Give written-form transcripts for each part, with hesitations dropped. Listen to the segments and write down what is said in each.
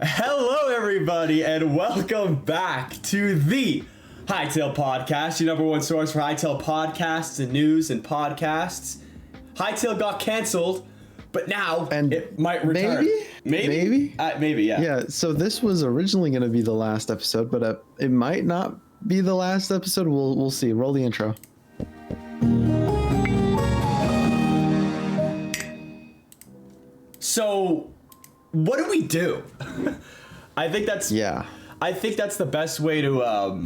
Hello, everybody, and welcome back to the Hytale Podcast, your number one source for Hytale podcasts and news and podcasts. Hytale got canceled, but now it might return. Maybe, yeah. Yeah, so this was originally going to be the last episode, but it might not be the last episode. We'll see. Roll the intro. So, what do we do? I think that's the best way to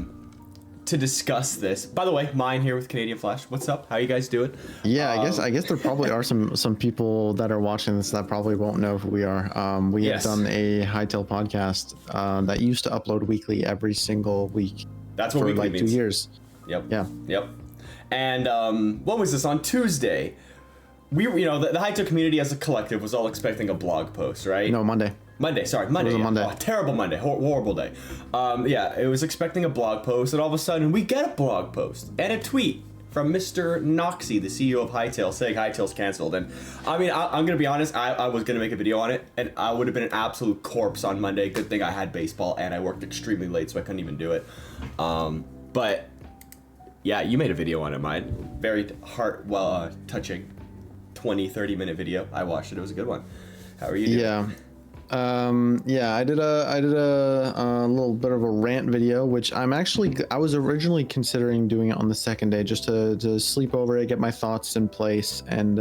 discuss this. By the way, Myne here with CanadianFlash. What's up? How you guys doing? Yeah, I guess there probably are some people that are watching this that probably won't know who we are. We have done a Hytale podcast that used to upload weekly every single week. That's what for weekly like means. 2 years. Yep. Yeah. Yep. And what was this on Tuesday? We, the Hytale community as a collective was all expecting a blog post, right? No, Monday. Monday. It was a Monday. Monday. Oh, terrible Monday. Horrible day. It was expecting a blog post, and all of a sudden we get a blog post and a tweet from Mr. Noxie, the CEO of Hytale, saying Hytale's canceled. And I mean, I'm gonna be honest. I was gonna make a video on it, and I would have been an absolute corpse on Monday. Good thing I had baseball, and I worked extremely late, so I couldn't even do it. But yeah, you made a video on it, Myne. Very touching 20-30 minute video. I watched it. It was a good one. How are you doing? I did a little bit of a rant video, which I was originally considering doing it on the second day, just to sleep over it, get my thoughts in place, and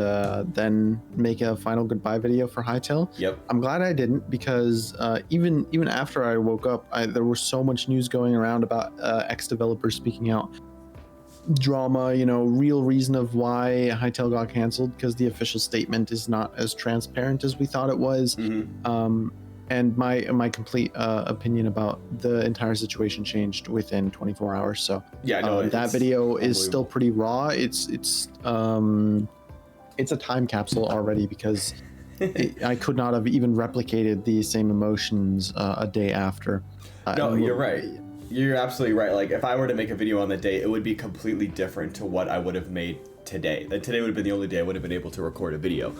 then make a final goodbye video for Hytale. Yep. I'm glad I didn't, because even after I woke up, there was so much news going around about ex-developers speaking out. Drama, real reason of why Hytale got canceled, because the official statement is not as transparent as we thought it was. Mm-hmm. And my complete opinion about the entire situation changed within 24 hours. So that video is still pretty raw. It's a time capsule already, because I could not have even replicated the same emotions a day after. No, you're right. You're absolutely right. Like, if I were to make a video on the day, it would be completely different to what I would have made today. Like, today would have been the only day I would have been able to record a video.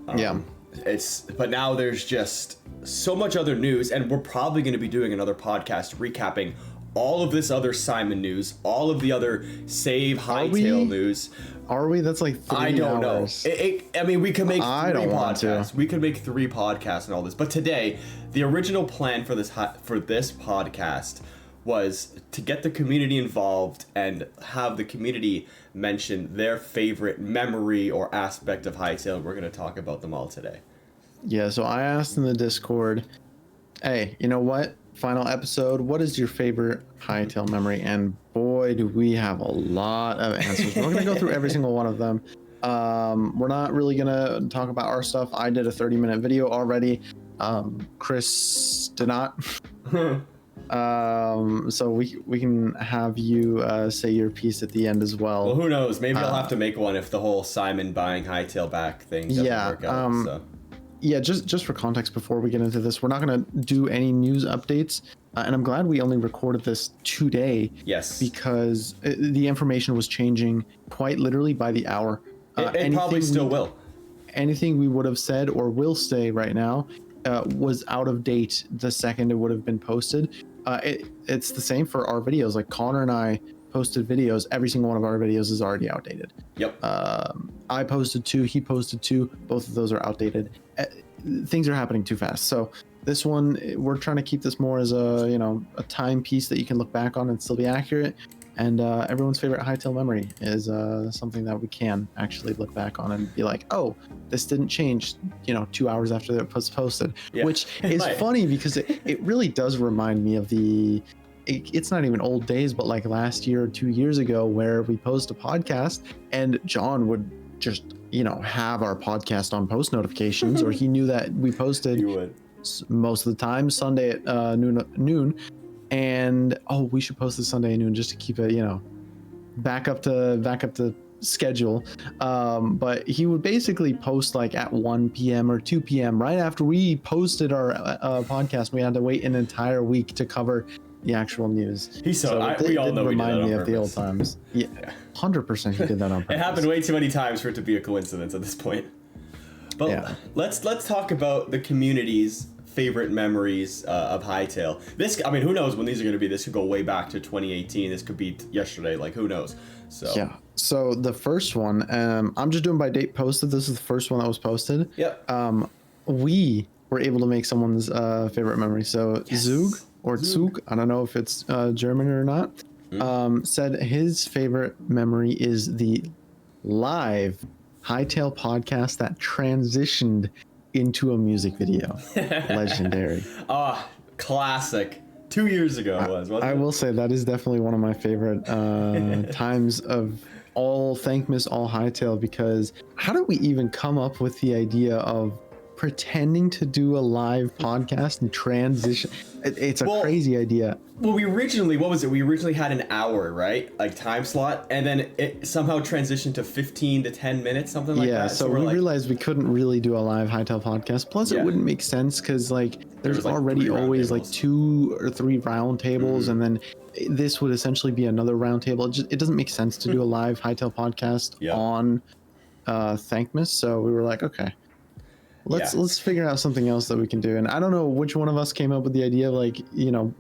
But now there's just so much other news, and we're probably going to be doing another podcast recapping all of this other Simon news, all of the other Save Hytale news. Are we? That's like 3 hours. I don't know. I mean, we could make I three don't want podcasts. to. We could make 3 podcasts and all this. But today, the original plan for this podcast was to get the community involved and have the community mention their favorite memory or aspect of Hytale. We're going to talk about them all today. Yeah, so I asked in the Discord, hey, you know what? Final episode, what is your favorite Hytale memory? And boy, do we have a lot of answers. We're going to go through every single one of them. We're not really going to talk about our stuff. I did a 30-minute video already. Chris did not. So we can have you say your piece at the end as well. Well, who knows? Maybe I'll have to make one if the whole Simon buying Hytale back thing doesn't work out. So. Yeah, just for context before we get into this, we're not going to do any news updates. And I'm glad we only recorded this today. Yes. Because the information was changing quite literally by the hour. It probably still will. Anything we would have said or will say right now was out of date the second it would have been posted. It's the same for our videos. Like, Connor and I posted videos. Every single one of our videos is already outdated. Yep. I posted 2. He posted 2. Both of those are outdated. Things are happening too fast. So this one, we're trying to keep this more as a timepiece that you can look back on and still be accurate. And everyone's favorite Hytale memory is something that we can actually look back on and be like, oh, this didn't change, 2 hours after it was posted, which is funny, because it really does remind me of it's not even old days, but like last year or 2 years ago, where we post a podcast and John would just, have our podcast on post notifications, or he knew that we posted most of the time Sunday at noon. And we should post this Sunday at noon just to keep it, back up to schedule. But he would basically post like at 1 p.m. or 2 p.m. right after we posted our podcast. We had to wait an entire week to cover the actual news. We all know we did that on me purpose. Of the old times. Yeah, 100% he did that on purpose. It happened way too many times for it to be a coincidence at this point. But let's talk about the community's favorite memories of Hytale. This, I mean, who knows when these are going to be? This could go way back to 2018. This could be yesterday. Like, who knows? So yeah. So the first one, I'm just doing by date posted. This is the first one that was posted. Yep. We were able to make someone's favorite memory. So Yes. Zug or Zug, I don't know if it's German or not, said his favorite memory is the live Hytale podcast that transitioned into a music video. Legendary. Classic. 2 years ago it was, wasn't I it? will say that is definitely one of my favorite times of all Thankmas, all Hytale, because how did we even come up with the idea of pretending to do a live podcast and transition? It's a crazy idea. Well, we originally, what was it? We originally had an hour, right? Like time slot, and then it somehow transitioned to 15 to 10 minutes, something like that. Yeah, so we realized we couldn't really do a live Hytale podcast. Plus, it wouldn't make sense because there's like already 3 round always tables. like 2 or 3 round tables, and then this would essentially be another round table. It doesn't make sense to do a live Hytale podcast on Thankmas. So we were like, okay. Let's figure out something else that we can do. And I don't know which one of us came up with the idea of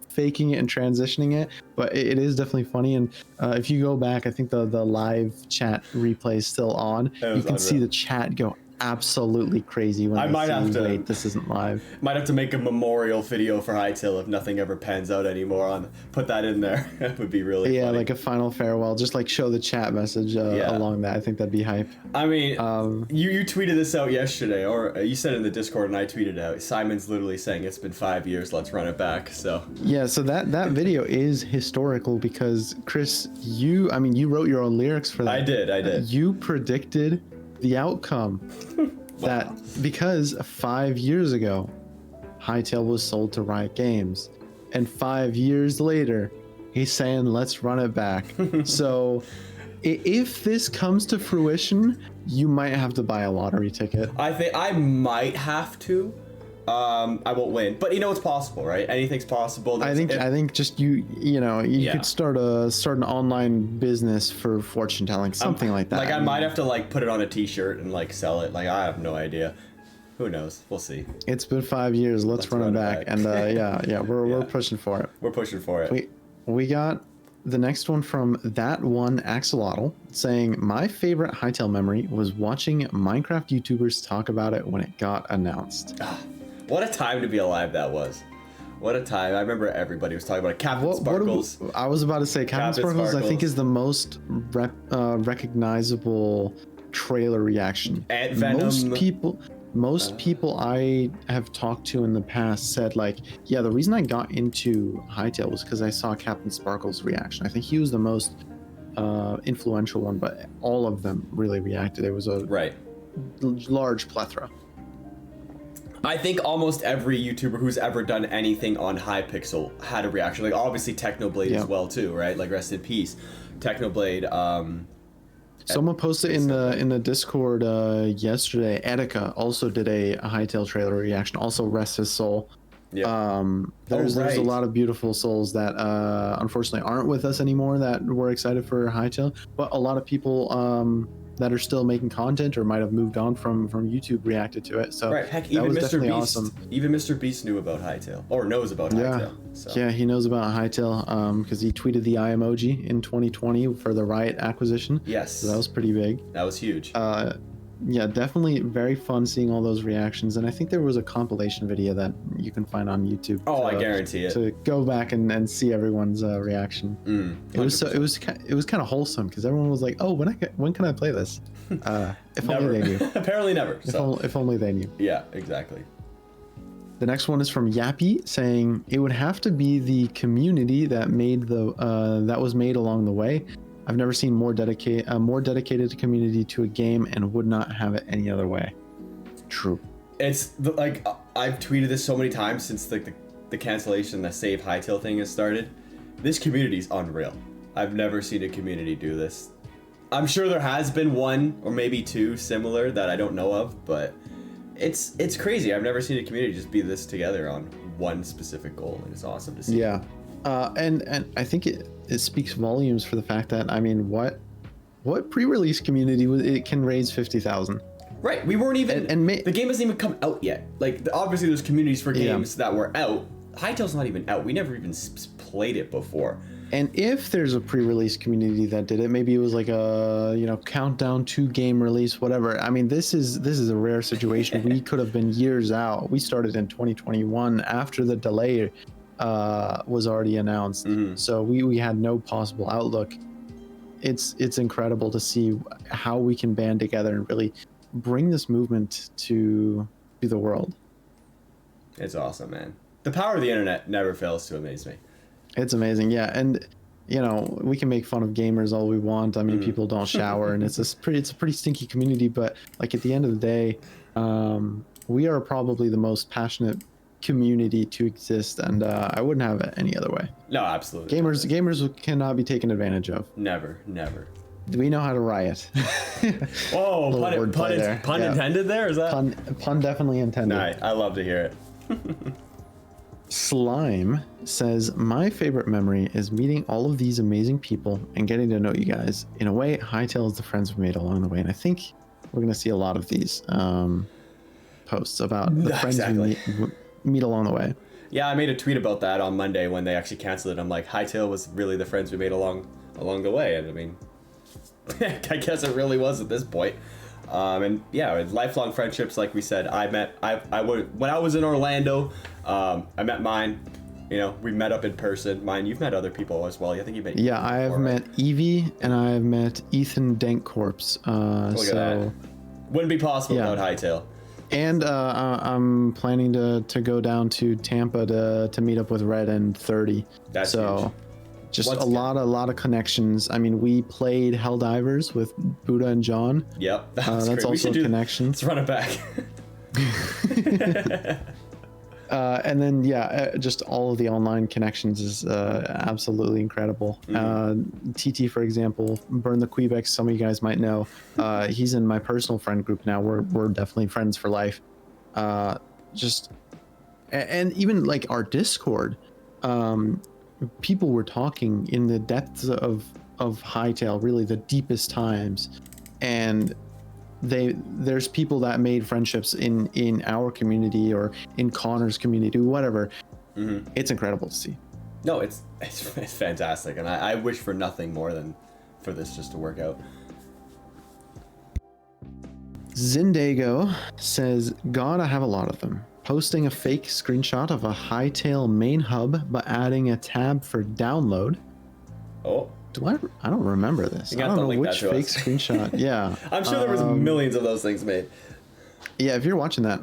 faking it and transitioning it, but it is definitely funny. And if you go back, I think the live chat replay is still on. You can see the chat go absolutely crazy when wait, this isn't live. Might have to make a memorial video for Hytale if nothing ever pans out anymore. Put that in there. That would be really funny. Like a final farewell. Just like show the chat message along that. I think that'd be hype. I mean, you tweeted this out yesterday, or you said it in the Discord, and I tweeted out. Simon's literally saying it's been 5 years. Let's run it back. So yeah, so that video is historical because Chris, you wrote your own lyrics for that. I did. You predicted the outcome that because 5 years ago Hytale was sold to Riot Games, and 5 years later he's saying let's run it back. So if this comes to fruition, you might have to buy a lottery ticket. I think I might have to. I won't win, but it's possible, right? Anything's possible. I think just you could start an online business for fortune telling, something like that. Like I might have to put it on a T-shirt and sell it. Like I have no idea. Who knows? We'll see. It's been 5 years. Let's run it back. And we're pushing for it. We're pushing for it. We got the next one from that one Axolotl saying, my favorite Hytale memory was watching Minecraft YouTubers talk about it when it got announced. What a time to be alive that was. What a time. I remember everybody was talking about it. Captain Sparkles. I was about to say Captain Sparkles, I think, is the most recognizable trailer reaction. Ant Venom. Most people I have talked to in the past said the reason I got into Hytale was because I saw Captain Sparkles' reaction. I think he was the most influential one, but all of them really reacted. It was a large plethora. I think almost every YouTuber who's ever done anything on Hypixel had a reaction. Like obviously Technoblade as well too, right? Like rest in peace, Technoblade. Someone posted in the Discord yesterday. Etika also did a Hytale trailer reaction. Also rest his soul. Yeah. There's a lot of beautiful souls that unfortunately aren't with us anymore that were excited for Hytale, but a lot of people that are still making content or might have moved on from YouTube reacted to it. So heck, even that was Mr. Beast, awesome. Even Mr. Beast knew about Hytale or knows about Hytale. So. Yeah, he knows about Hytale because he tweeted the eye emoji in 2020 for the Riot acquisition. Yes. So that was pretty big. That was huge. Yeah, definitely very fun seeing all those reactions, and I think there was a compilation video that you can find on YouTube. I guarantee it. To go back and see everyone's reaction. It was kind of wholesome because everyone was like, "Oh, when can I play this?" If only they knew. Apparently never. If only they knew. Yeah, exactly. The next one is from Yappy saying it would have to be the community that was made along the way. I've never seen more dedicated community to a game and would not have it any other way. True. It's I've tweeted this so many times since the cancellation, the Save Hytale thing has started. This community's unreal. I've never seen a community do this. I'm sure there has been one or maybe two similar that I don't know of, but it's crazy. I've never seen a community just be this together on one specific goal, and it's awesome to see. Yeah. And I think it speaks volumes for the fact that what pre-release community it can raise 50,000. Right, we weren't even, the game hasn't even come out yet. Like, obviously there's communities for games that were out. Hytale's not even out. We never even played it before. And if there's a pre-release community that did it, maybe it was like a, you know, countdown to game release, whatever. I mean, this is a rare situation. We could have been years out. We started in 2021 after the delay was already announced. So we had no possible outlook. It's incredible to see how we can band together and really bring this movement to the world. It's awesome, man. The power of the internet never fails to amaze me. It's amazing, yeah. And you know, we can make fun of gamers all we want. I mean, people don't shower, and it's a pretty stinky community. But like at the end of the day, we are probably the most passionate community to exist, and I wouldn't have it any other way. No, absolutely. Gamers cannot be taken advantage of. Never. We know how to riot. Oh, pun intended there? Is that? Pun definitely intended. Nice. I love to hear it. Slime says, my favorite memory is meeting all of these amazing people and getting to know you guys. In a way, Hytale is the friends we made along the way. And I think we're going to see a lot of these posts about the friends we meet along the way. Yeah, I made a tweet about that on Monday when they actually canceled it. I'm like, Hytale was really the friends we made along the way. And I mean, I guess it really was at this point. And yeah, lifelong friendships, like we said. When I was in Orlando, I met Myne. You know, we met up in person. Myne, you've met other people as well. I think you met. Yeah, I have met Evie and I have met Ethan Dankcorpse. Look at that. Wouldn't be possible without Hytale. And I'm planning to go down to Tampa to meet up with Red and 30. That's huge. Just a lot of connections. I mean, we played Helldivers with Buddha and John. Yep, that's also a connection. Let's run it back. And then just all of the online connections is absolutely incredible. TT, for example, Burn the Quebec, some of you guys might know. He's in my personal friend group now. We're definitely friends for life. And even like our Discord. People were talking in the depths of Hytale, really the deepest times, and there's people that made friendships in our community or in Connor's community, whatever. It's incredible to see. No, it's fantastic, and I wish for nothing more than for this just to work out. Zindago says, God, I have a lot of them. Posting a fake screenshot of a Hytale main hub, but adding a tab for download. Oh. I don't remember this. I don't know which fake screenshot. Yeah. I'm sure there was millions of those things made. Yeah, if you're watching that,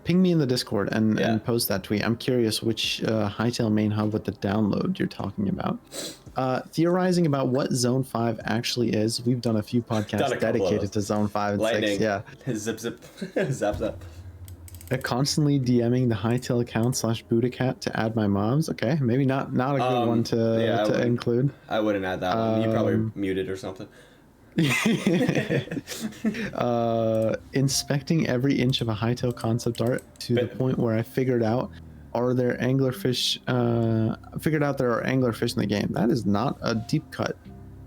ping me in the Discord and post that tweet. I'm curious which Hytale main hub with the download you're talking about. Theorizing about what Zone 5 actually is. We've done a few podcasts dedicated to Zone 5 and Lightning. 6. Yeah. Zip, zap, zap. Constantly DMing the Hytale account /BuddhaCat to add my moms. Okay, maybe not a good one to include. I wouldn't add that one. You probably muted or something. Inspecting every inch of a Hytale concept art to the point where I figured out there are anglerfish in the game. That is not a deep cut.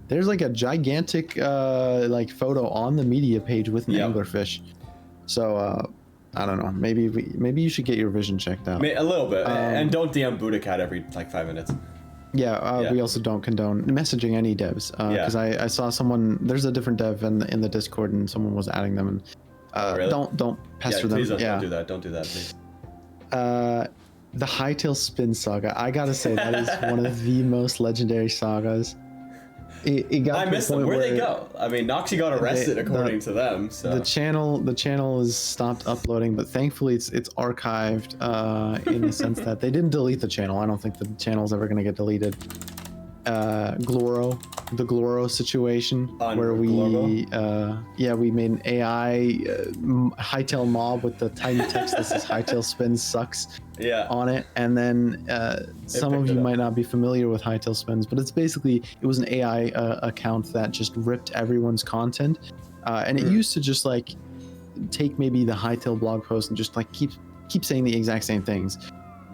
There's like a gigantic like photo on the media page with an anglerfish. So I don't know. Maybe you should get your vision checked out. A little bit, and don't DM BuddhaCat every like 5 minutes. Yeah, we also don't condone messaging any devs because I saw someone. There's a different dev in the Discord, and someone was adding them, and really? don't pester them. Please don't do that. Don't do that, please. The Hytale Spin Saga. I gotta say that is one of the most legendary sagas. It got I missed them. Where'd they go? I mean, Noxy got arrested according to them. So the channel is stopped uploading, but thankfully it's archived in the sense that they didn't delete the channel. I don't think the channel's ever gonna get deleted. The Gloro situation where we made an AI Hytale mob with the tiny text that says Hytale Spins sucks on it, and then some of you might not be familiar with Hytale Spins, but it was an AI account that just ripped everyone's content, and it used to just like take maybe the Hytale blog post and just like keep saying the exact same things.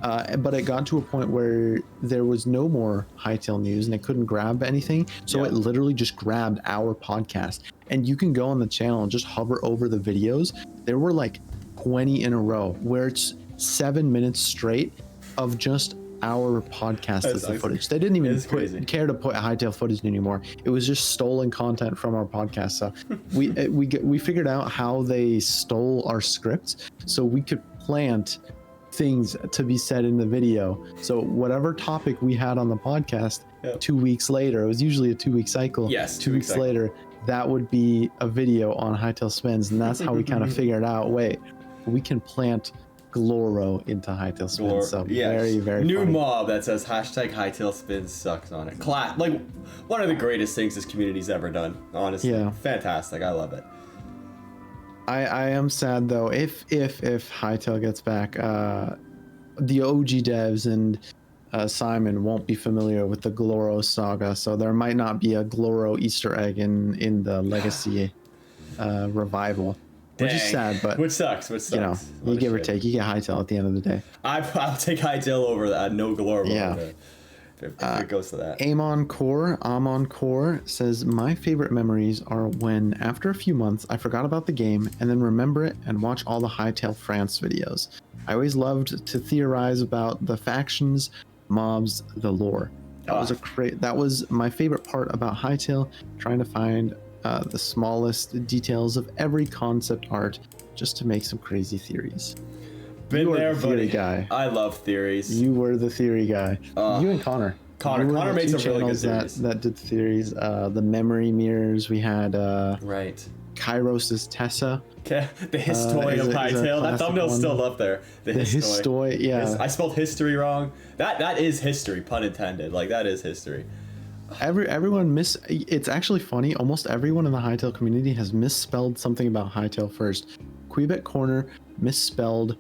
But it got to a point where there was no more Hytale news and it couldn't grab anything. So it literally just grabbed our podcast. And you can go on the channel and just hover over the videos. There were like 20 in a row where it's 7 minutes straight of just our podcast as the footage. They didn't even care to put Hytale footage anymore. It was just stolen content from our podcast. So we figured out how they stole our scripts so we could plant things to be said in the video. So whatever topic we had on the podcast, 2 weeks later, it was usually a 2-week cycle. Yes, 2 weeks later, that would be a video on Hytale Spins, and that's how we kind of figured out. Wait, we can plant Gloro into Hytale Spins. So very, very new funny. mob that says #Hytale Spins sucks on it. Like one of the greatest things this community's ever done. Honestly, fantastic. I love it. I am sad though if Hytale gets back, the OG devs and Simon won't be familiar with the Gloro saga, so there might not be a Gloro Easter egg in the Legacy revival, which is sad, but which sucks. You know, you give or take, you get Hytale at the end of the day. I'll take Hytale over that. No Gloro. Yeah. If it goes to that. Amon Core says, my favorite memories are when, after a few months, I forgot about the game and then remember it and watch all the Hytale France videos. I always loved to theorize about the factions, mobs, the lore. That was my favorite part about Hytale, trying to find the smallest details of every concept art just to make some crazy theories. Been there, buddy. Guy. I love theories. You were the theory guy. You and Connor. Connor made some really good theories. That did theories. The memory mirrors. We had right. Kairos' Tessa. Okay. The History of Hytale. That thumbnail's still up there. The History. Yeah. I spelled history wrong. That is history, pun intended. Like that is history. Everyone it's actually funny. Almost everyone in the Hytale community has misspelled something about Hytale first. Quebec Corner misspelled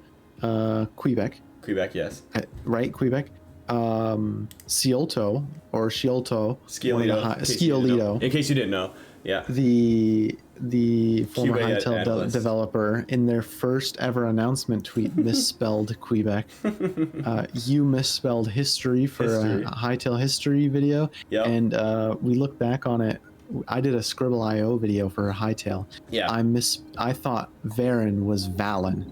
Quebec. Quebec, yes. Right, Quebec. Sciolto or Sciolto. Sciolito. In case you didn't know. Yeah. The former Hytale developer in their first ever announcement tweet misspelled Quebec. You misspelled history for a Hytale history video. Yep. And we look back on it. I did a Scribble.io video for Hytale. Yeah. I thought Varen was Valen.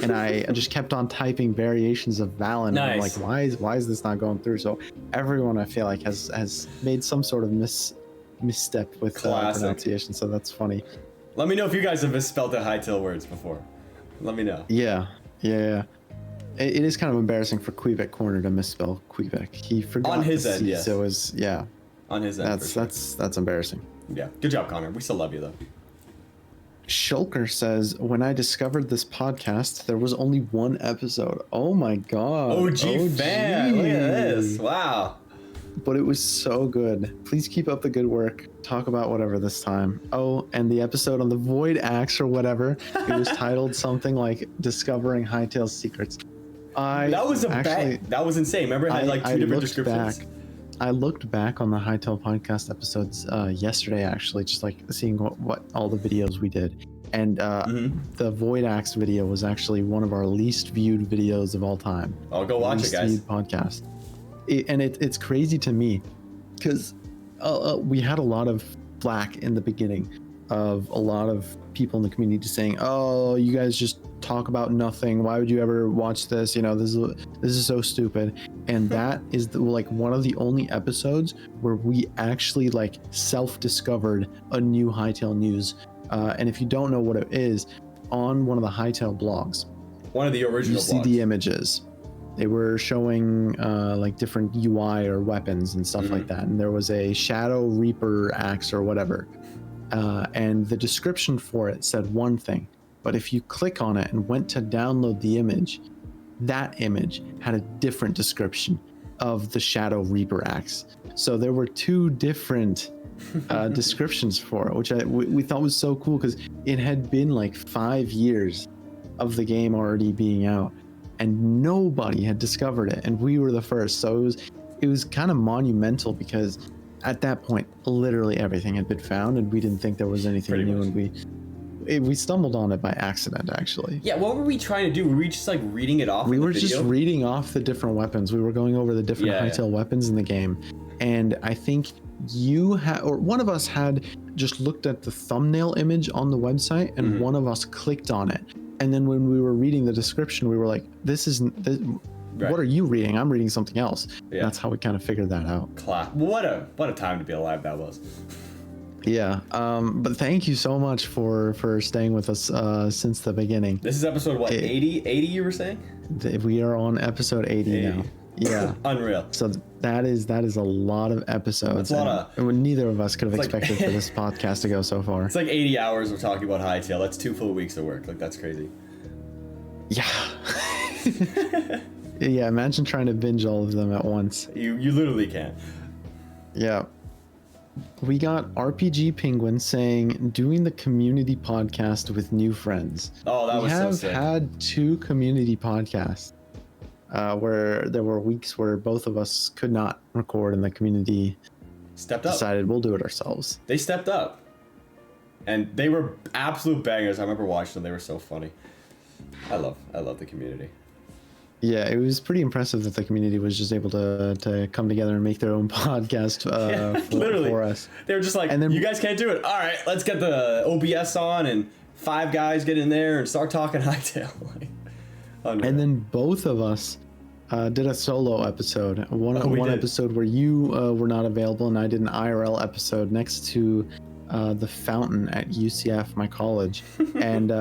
And I just kept on typing variations of Valen. Nice. And I'm like, why is this not going through? So everyone I feel like has made some sort of misstep with pronunciation. So that's funny. Let me know if you guys have misspelled the Hytale words before. Let me know. Yeah. It is kind of embarrassing for Quebec Corner to misspell Quebec. He forgot on his end. Yes. So it was on his end. That's embarrassing. Yeah. Good job, Connor. We still love you though. Shulker says, when I discovered this podcast, there was only one episode. Oh my god. OG fan. Look at this. Wow. But it was so good. Please keep up the good work. Talk about whatever this time. Oh, and the episode on the Void Axe or whatever, it was titled something like Discovering Hytale's Secrets. That was insane. Remember, it had like two different descriptions. I looked back on the Hytale podcast episodes yesterday, actually, just like seeing what all the videos we did. And the Void Axe video was actually one of our least viewed videos of all time. Oh, go watch it, guys. Least viewed podcast. It's crazy to me because we had a lot of flack in the beginning of a lot of people in the community saying, oh, you guys just talk about nothing. Why would you ever watch this? You know, this is so stupid. And that is one of the only episodes where we actually self-discovered a new Hytale news. And if you don't know what it is, on one of the Hytale blogs, one of the original blogs, you see the images. They were showing different UI or weapons and stuff like that. And there was a Shadow Reaper axe or whatever. And the description for it said one thing. But if you click on it and went to download the image, that image had a different description of the Shadow Reaper axe. So there were two different descriptions for it, which we thought was so cool because it had been 5 years of the game already being out. And nobody had discovered it, and we were the first. So it was kind of monumental because at that point, literally everything had been found, and we didn't think there was anything new. And we stumbled on it by accident, actually. Yeah, what were we trying to do? Were we just like reading it off? We in the were just video? reading off the different weapons. We were going over the different Yeah. Hytale weapons in the game, and I think you had, or one of us had just looked at the thumbnail image on the website, and one of us clicked on it. And then when we were reading the description, we were like, "This isn't. Right. What are you reading? I'm reading something else." Yeah. That's how we kind of figured that out. What a time to be alive that was. Yeah. But thank you so much for staying with us since the beginning. This is episode what, 80? 80 you were saying? We are on episode 80 now. Yeah. Unreal. So that is a lot of episodes. That's a lot and neither of us could have like- expected for this podcast to go so far. It's like 80 hours of talking about Hytale. That's 2 full weeks of work. Like, that's crazy. Yeah. Yeah, imagine trying to binge all of them at once. You literally can't. Yeah. We got RPG Penguin saying, doing the community podcast with new friends. Oh, that was so We have sick. had 2 community podcasts where there were weeks where both of us could not record and the community Stepped up. decided we'll do it ourselves. They stepped up. And they were absolute bangers. I remember watching them. They were so funny. I love the community. Yeah, it was pretty impressive that the community was just able to come together and make their own podcast Literally. for us. They were just like, And then- you guys can't do it. All right, let's get the OBS on and 5 guys get in there and start talking Hytale. Like, unreal. And then both of us did a solo episode. One did. episode where you were not available, and I did an IRL episode next to the fountain at UCF, my college. And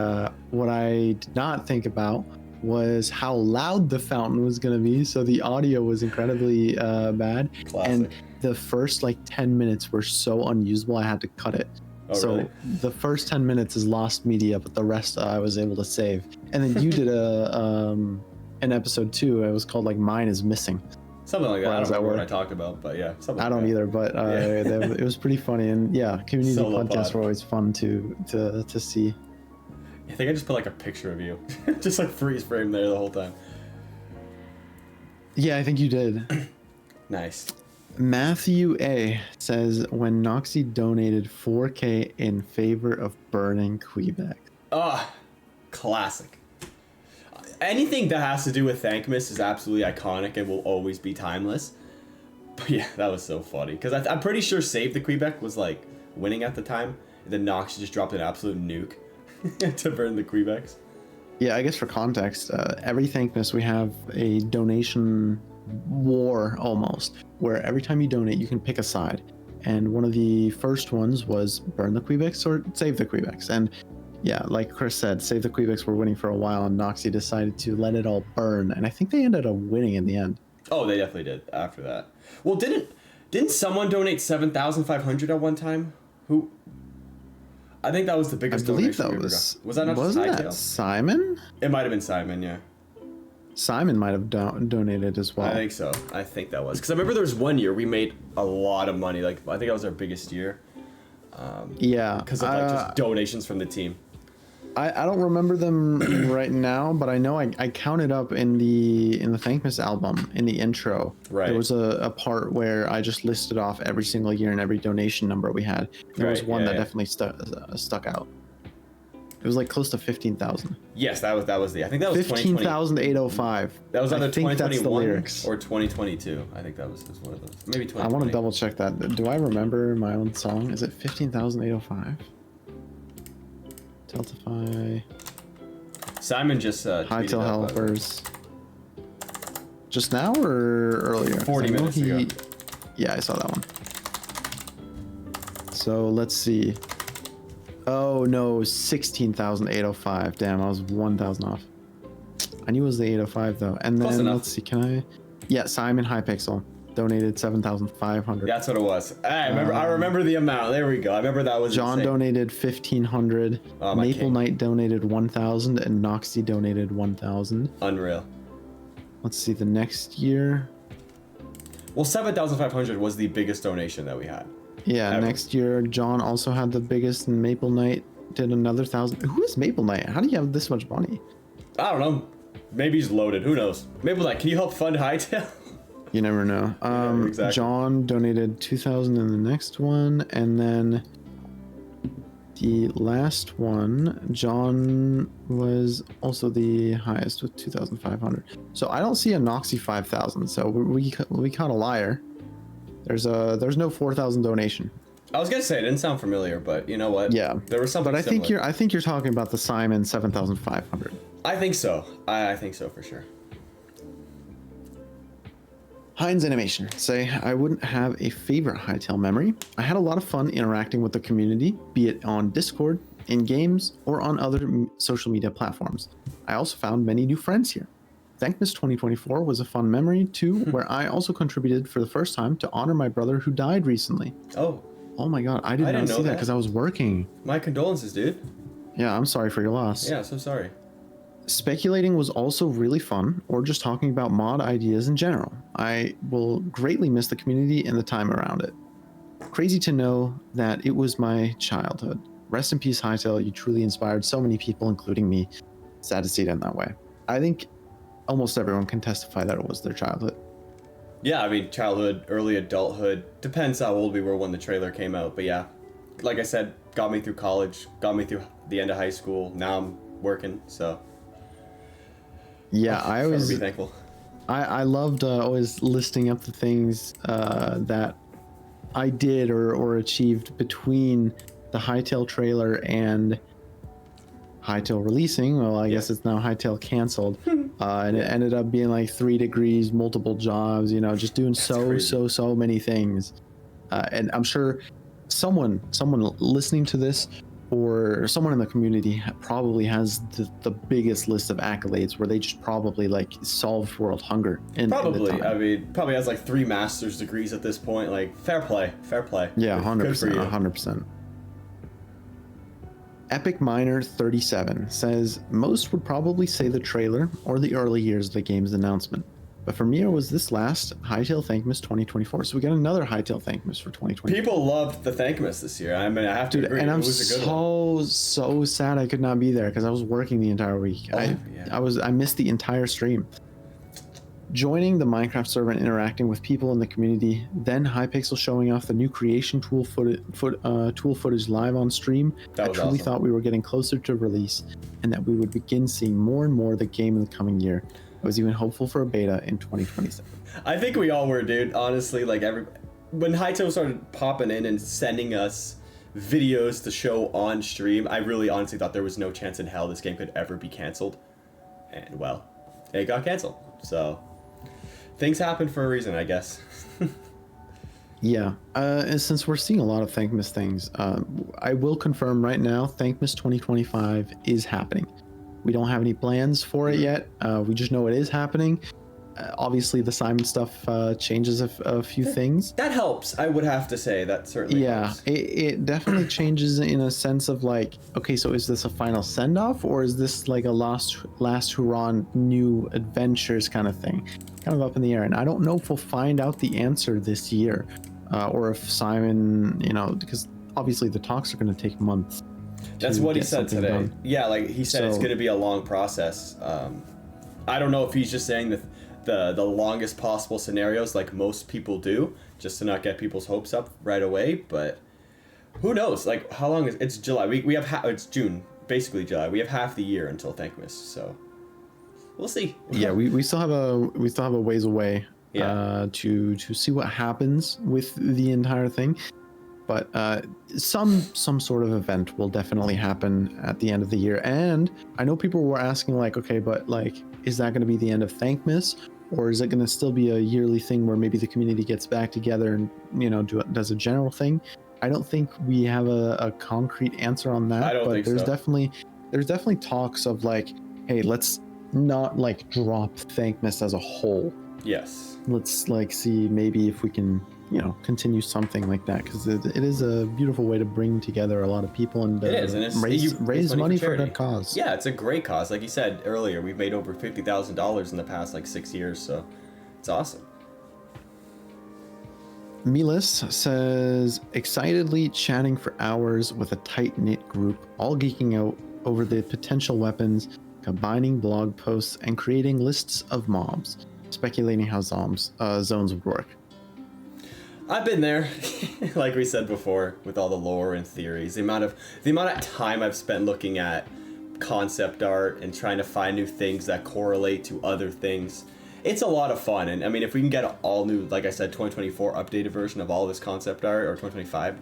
what I did not think about was how loud the fountain was going to be. So the audio was incredibly bad. Classic. And the first like 10 minutes were so unusable, I had to cut it. Oh, So really? the first 10 minutes is lost media, but the rest I was able to save. And then you did an episode 2. It was called like Myne is Missing. Something like that. How I don't does that remember what I work? talked about, but yeah. Something I like don't that. either, but Yeah. it was pretty funny. And yeah, community Solo podcasts pod. were always fun to see. I think I just put like a picture of you. Just like freeze frame there the whole time. Yeah, I think you did. Nice. Matthew A says, when Noxie donated 4K in favor of burning Quebec. Ah, classic. Anything that has to do with Thankmas is absolutely iconic and will always be timeless. But yeah, that was so funny. Because I'm pretty sure Save the Quebec was like winning at the time. And then Nox just dropped an absolute nuke to burn the Quebecs. Yeah, I guess for context, every Thankmas we have a donation war almost, where every time you donate, you can pick a side. And one of the first ones was burn the Quebecs or save the Quebecs. And yeah, like Chris said, save the Quebecs were winning for a while, and Noxie decided to let it all burn. And I think they ended up winning in the end. Oh, they definitely did after that. Well, didn't someone donate 7,500 at one time? Who? I think that was the I biggest believe donation that we ever was. got. Was that not just wasn't that Hytale? Simon? It might have been Simon, yeah. Simon might have donated as well. I think so. I think that was. Because I remember there was one year we made a lot of money. Like, I think that was our biggest year. Yeah. Because of like just donations from the team. I don't remember them right now, but I know I counted up in the Thankmas album in the intro. Right. There was a part where I just listed off every single year and every donation number we had. There was Right, one yeah, that yeah. definitely stuck out. It was like close to 15,000. Yes, that was the. I think that was 2020. 15,805. That was either I think that's the 2021 lyrics. or 2022. I think that was one of those. Maybe 2020. I want to double check that. Do I remember my own song? Is it 15,805? Deltify. Simon just tweeted Hytale that, by the way. helpers. Just now or earlier? 'Cause 40 I know minutes ago. Yeah, I saw that one. So let's see. Oh no, 16,805. Damn, I was 1,000 off. I knew it was the 805 though. And Close then enough. let's see, can I? Yeah, Simon Hypixel donated 7,500. That's what it was. I remember the amount. There we go. I remember that was John insane. donated 1,500. Oh, my Maple king. Knight donated 1,000, and Noxie donated 1,000. Unreal. Let's see, the next year. Well, 7,500 was the biggest donation that we had. Yeah, Ever. next year John also had the biggest, and Maple Knight did another 1,000. Who is Maple Knight? How do you have this much money? I don't know. Maybe he's loaded. Who knows? Maybe like, can you help fund Hytale? You never know. exactly. John donated 2,000 in the next one, and then The last one, John was also the highest with 2,500. So I don't see a Noxy 5,000. So we caught a liar. There's no 4,000 donation. I was gonna say it didn't sound familiar, but you know what? Yeah, there was something. But I similar. think you're talking about the Simon 7,500. I think so. I think so for sure. Heinz Animation say, I wouldn't have a favorite Hytale memory. I had a lot of fun interacting with the community, be it on Discord, in games, or on other social media platforms. I also found many new friends here. Thankmas 2024 was a fun memory too, where I also contributed for the first time to honor my brother who died recently. Oh my god, I didn't see that because I was working. My condolences, dude. Yeah, I'm sorry for your loss. Yeah, so sorry. Speculating was also really fun, or just talking about mod ideas in general. I will greatly miss the community and the time around it. Crazy to know that it was my childhood. Rest in peace, Hytale. You truly inspired so many people, including me. Sad to see it in that way. I think almost everyone can testify that it was their childhood. Yeah, I mean, childhood, early adulthood. Depends how old we were when the trailer came out, but yeah. Like I said, got me through college, got me through the end of high school. Now I'm working, so... Yeah, I always be thankful. I loved always listing up the things that I did or achieved between the Hytale trailer and Hytale releasing. Well, I guess it's now Hytale canceled, and it ended up being like 3 degrees, multiple jobs. You know, just doing so many things. And I'm sure someone listening to this, or someone in the community probably has the biggest list of accolades where they just probably like solved world hunger. Probably, I mean, probably has like 3 master's degrees at this point. Like, fair play. Yeah, 100%, Good for you. 100%. Epic Miner 37 says, most would probably say the trailer or the early years of the game's announcement. But for me, it was this last Hytale Thankmas 2024. So we got another Hytale Thankmas for 2024. People loved the Thankmas this year. I mean, I have to agree. And I'm it was a good one. so sad I could not be there because I was working the entire week. I missed the entire stream. Joining the Minecraft server and interacting with people in the community, then Hypixel showing off the new creation tool footage live on stream. I truly thought we were getting closer to release and that we would begin seeing more and more of the game in the coming year. I was even hopeful for a beta in 2027. I think we all were, dude. Honestly, like when Hytale started popping in and sending us videos to show on stream, I really honestly thought there was no chance in hell this game could ever be canceled. And well, it got canceled. So things happen for a reason, I guess. Yeah, and since we're seeing a lot of Thankmas things, I will confirm right now, Thankmas 2025 is happening. We don't have any plans for it yet. We just know it is happening. Obviously, the Simon stuff changes a few things. That helps, I would have to say. That certainly helps. It definitely changes in a sense of like, okay, so is this a final send-off, or is this like a last hurrah new adventures kind of thing? Kind of up in the air. And I don't know if we'll find out the answer this year, or if Simon, you know, because obviously the talks are going to take months. That's what he said today. Done. Yeah, like he said, it's going to be a long process. I don't know if he's just saying the longest possible scenarios like most people do, just to not get people's hopes up right away. But who knows? Like, how long is it's July? We have it's June, basically July. We have half the year until Thankmas, so we'll see. Yeah, we still have a ways away. To see what happens with the entire thing. But some sort of event will definitely happen at the end of the year. And I know people were asking like, okay, but like, is that going to be the end of Thankmas, or is it going to still be a yearly thing where maybe the community gets back together and, you know, does a general thing? I don't think we have a concrete answer on that. I don't think there's so. there's definitely talks of like, hey, let's not like drop Thankmas as a whole. Yes. Let's like see maybe if we can, you know, continue something like that, because it is a beautiful way to bring together a lot of people and, raise money for a good cause. Yeah, it's a great cause. Like you said earlier, we've made over $50,000 in the past like 6 years, so it's awesome. Milas says, excitedly chatting for hours with a tight-knit group, all geeking out over the potential weapons, combining blog posts, and creating lists of mobs, speculating how zones would work. I've been there. Like we said before, with all the lore and theories, the amount of time I've spent looking at concept art and trying to find new things that correlate to other things. It's a lot of fun, and I mean, if we can get an all new, like I said, 2024 updated version of all this concept art, or 2025,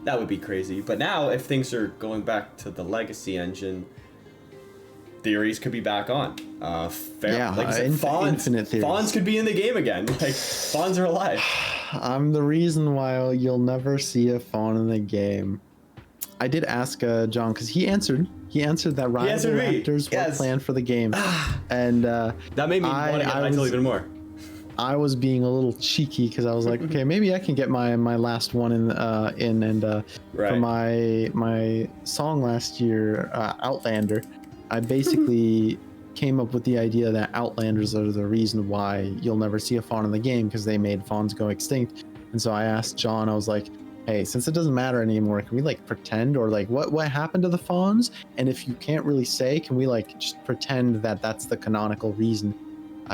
that would be crazy. But now, if things are going back to the legacy engine, theories could be back on. Like I said, Fawns could be in the game again. Like, Fawns are alive. I'm the reason why you'll never see a Fawn in the game. I did ask John, because he answered that rival Raptors were planned for the game, and that made me want to get Hytale even more. I was being a little cheeky because I was like, okay, maybe I can get my last one in for my song last year, Outlander. I basically came up with the idea that Outlanders are the reason why you'll never see a fawn in the game, because they made fawns go extinct. And so I asked John, I was like, hey, since it doesn't matter anymore, can we like pretend, or like what happened to the fawns? And if you can't really say, can we like just pretend that that's the canonical reason?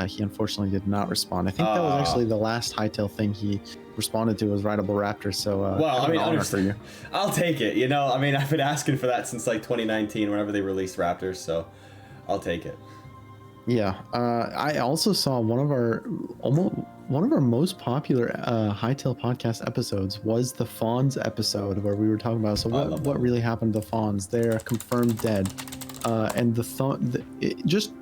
He unfortunately did not respond. I think that was actually the last Hytale thing he responded to, was Rideable Raptors. So well, I mean, honor for you. I'll take it. You know, I mean, I've been asking for that since like 2019, whenever they released Raptors. So I'll take it. Yeah, I also saw one of our most popular Hytale podcast episodes was the Fawns episode, where we were talking about what really happened to the Fawns. They're confirmed dead, and just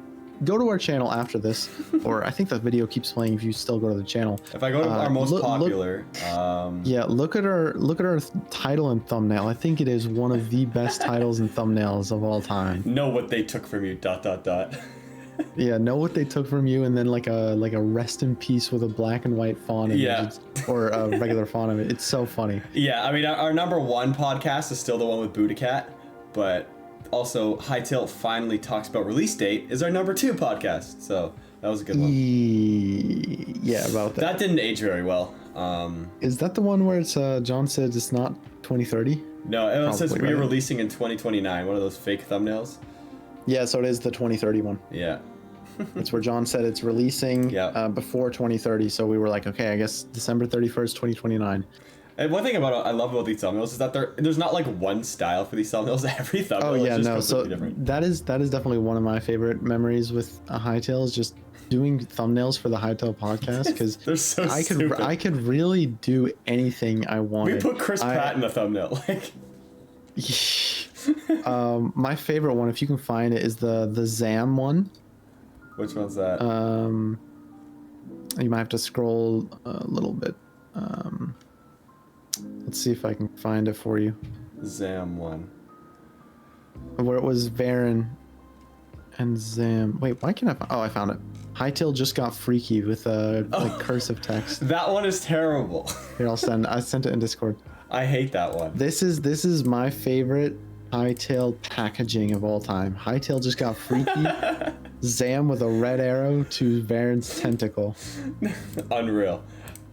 go to our channel after this, or I think the video keeps playing if you still go to the channel. If I go to our most popular, look at our title and thumbnail. I think it is one of the best titles and thumbnails of all time. Know what they took from you. ... Yeah, know what they took from you, and then like a rest in peace with a black and white font image, or a regular font of it. It's so funny. Yeah, I mean, our number one podcast is still the one with Budacat, but also Hytale finally talks about release date is our number 2 podcast. So that was a good one. Yeah, about that. That didn't age very well. Is that the one where it's John said it's not 2030? No, it says we're releasing in 2029. One of those fake thumbnails. Yeah, so it is the 2030 one. Yeah. It's where John said it's releasing before 2030. So we were like, okay, I guess December 31st, 2029. And one thing I love about these thumbnails is that there's not like one style for these thumbnails. Every thumbnail is just completely different. That is definitely one of my favorite memories with Hytale, is just doing thumbnails for the Hytale podcast, because they're so stupid. I could really do anything I wanted. We put Chris Pratt in the thumbnail. Like, my favorite one, if you can find it, is the Zam one. Which one's that? You might have to scroll a little bit. Let's see if I can find it for you. Zam one. Where it was Varen and Zam. Wait, why can't I find? Oh, I found it. Hytale just got freaky with like cursive text. That one is terrible. Here, I sent it in Discord. I hate that one. This is my favorite Hytale packaging of all time. Hytale just got freaky. Zam with a red arrow to Varen's tentacle. Unreal.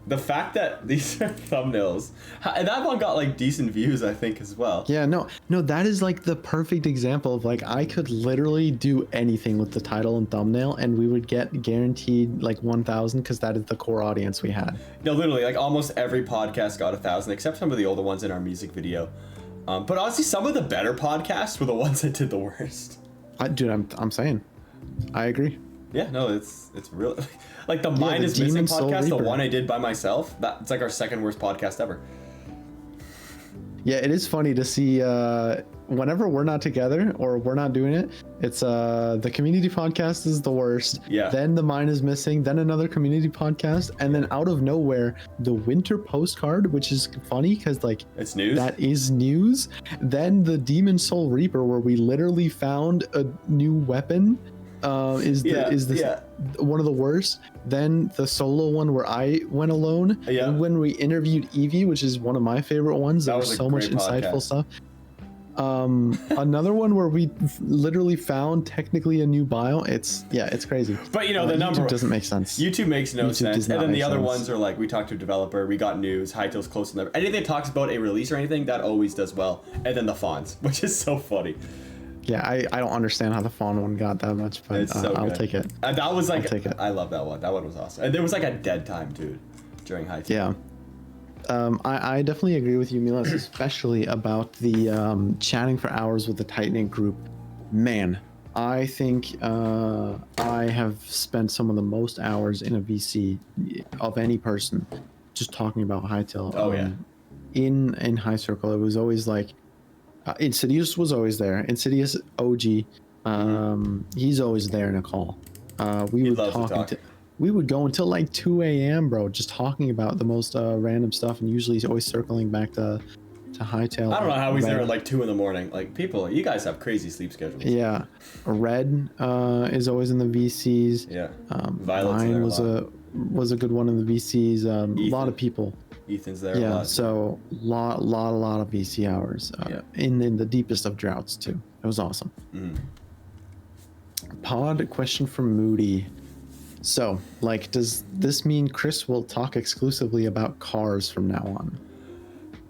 The fact that these are thumbnails, and that one got like decent views, I think, as well. Yeah, no, that is like the perfect example of like, I could literally do anything with the title and thumbnail, and we would get guaranteed like 1,000, because that is the core audience we had. No, literally, like almost every podcast got 1,000, except some of the older ones in our music video. But honestly, some of the better podcasts were the ones that did the worst. Dude, I'm saying, I agree. Yeah, no, it's really like the Myne is Missing podcast, the one I did by myself. It's like our second worst podcast ever. Yeah, it is funny to see whenever we're not together or we're not doing it, it's the community podcast is the worst. Yeah. Then the Myne is Missing, then another community podcast, and then out of nowhere, the winter postcard, which is funny because like it's news. That is news. Then the Demon Soul Reaper, where we literally found a new weapon. Is one of the worst. Then the solo one where I went alone. Yeah. And when we interviewed Evie, which is one of my favorite ones, there was so much insightful stuff. Another one where we literally found technically a new bio. It's crazy. But you know, the number YouTube doesn't make sense. YouTube makes no sense. And then the other ones are like, we talked to a developer, we got news, Hytale's close to never. Anything that talks about a release or anything, that always does well. And then the fonts, which is so funny. Yeah, I don't understand how the fawn one got that much, but so I'll take it. That was like, I'll take it. I love that one. That one was awesome. And there was like a dead time, dude, during Hytale. Yeah. I definitely agree with you, Milos, especially about the chatting for hours with the tight knit group. Man, I think I have spent some of the most hours in a VC of any person just talking about Hytale. Oh, yeah. In High Circle, it was always like Insidious was always there. Insidious OG, he's always there in a call. We would we would go until like 2 a.m., bro, just talking about the most random stuff, and usually he's always circling back to Hytale. I don't know how he's there at like 2 in the morning. Like, people, you guys have crazy sleep schedules. Yeah, Red is always in the VCs. Yeah, Myne was a good one in the VCs. A lot of people. Ethan's there. Yeah, a lot. so lot of VC hours. In the deepest of droughts too. It was awesome. Pod question from Moody. So, like, does this mean Chris will talk exclusively about cars from now on?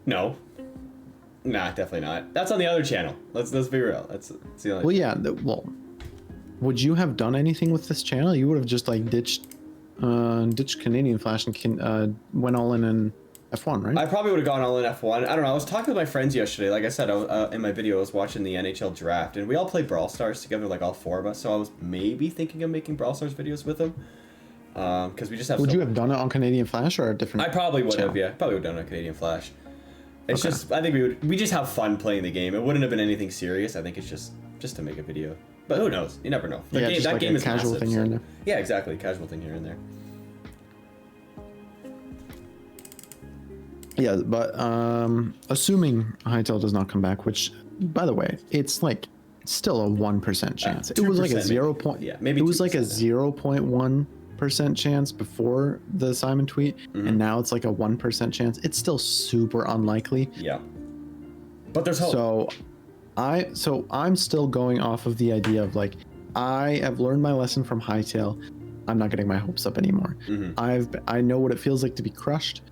No. Nah, definitely not. That's on the other channel. Let's be real. That's the only. Well, yeah. Would you have done anything with this channel? You would have just like ditched CanadianFlash and went all in F1, right? I probably would have gone all in F1. I don't know. I was talking with my friends yesterday. Like I said, in my video, I was watching the NHL draft, and we all played Brawl Stars together, like all four of us. So I was maybe thinking of making Brawl Stars videos with them, because we just have. Would you have done it on CanadianFlash or a different? I probably would have. Yeah, probably would have done it on CanadianFlash. It's just, I think we just have fun playing the game. It wouldn't have been anything serious. I think it's just to make a video. But who knows? You never know. That game is casual massive, thing here and there. Yeah, exactly. Casual thing here and there. Yeah, but assuming Hytale does not come back, which, by the way, it's like still a 1% chance. It was like a 0. Maybe it was like a 0.1% chance before the Simon tweet, and now it's like a 1% chance. It's still super unlikely. Yeah, but there's hope. So I'm still going off of the idea of like, I have learned my lesson from Hytale. I'm not getting my hopes up anymore. I know what it feels like to be crushed.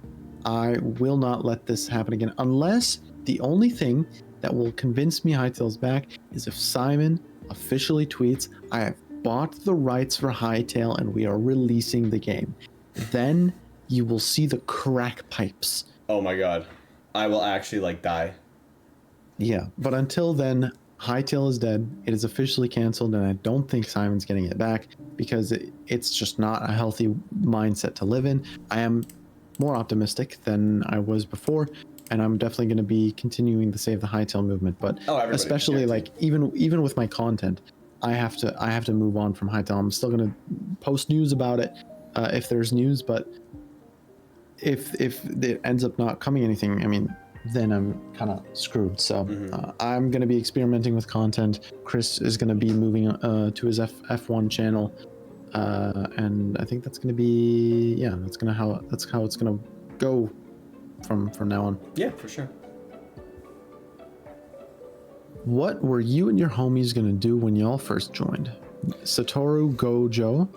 I will not let this happen again, unless the only thing that will convince me Hytale's back is if Simon officially tweets, I have bought the rights for Hytale and we are releasing the game. Then you will see the crack pipes. Oh my god. I will actually like die. Yeah, but until then, Hytale is dead. It is officially canceled, and I don't think Simon's getting it back because it's just not a healthy mindset to live in. I am more optimistic than I was before, and I'm definitely going to be continuing to save the Hytale movement. But especially like even with my content, I have to move on from Hytale. I'm still going to post news about it if there's news, but if it ends up not coming anything, I mean, then I'm kind of screwed. So I'm going to be experimenting with content. Chris is going to be moving to his F1 channel. And I think that's going to be, that's how it's going to go from now on. Yeah, for sure. What were you and your homies going to do when y'all first joined? Satoru Gojo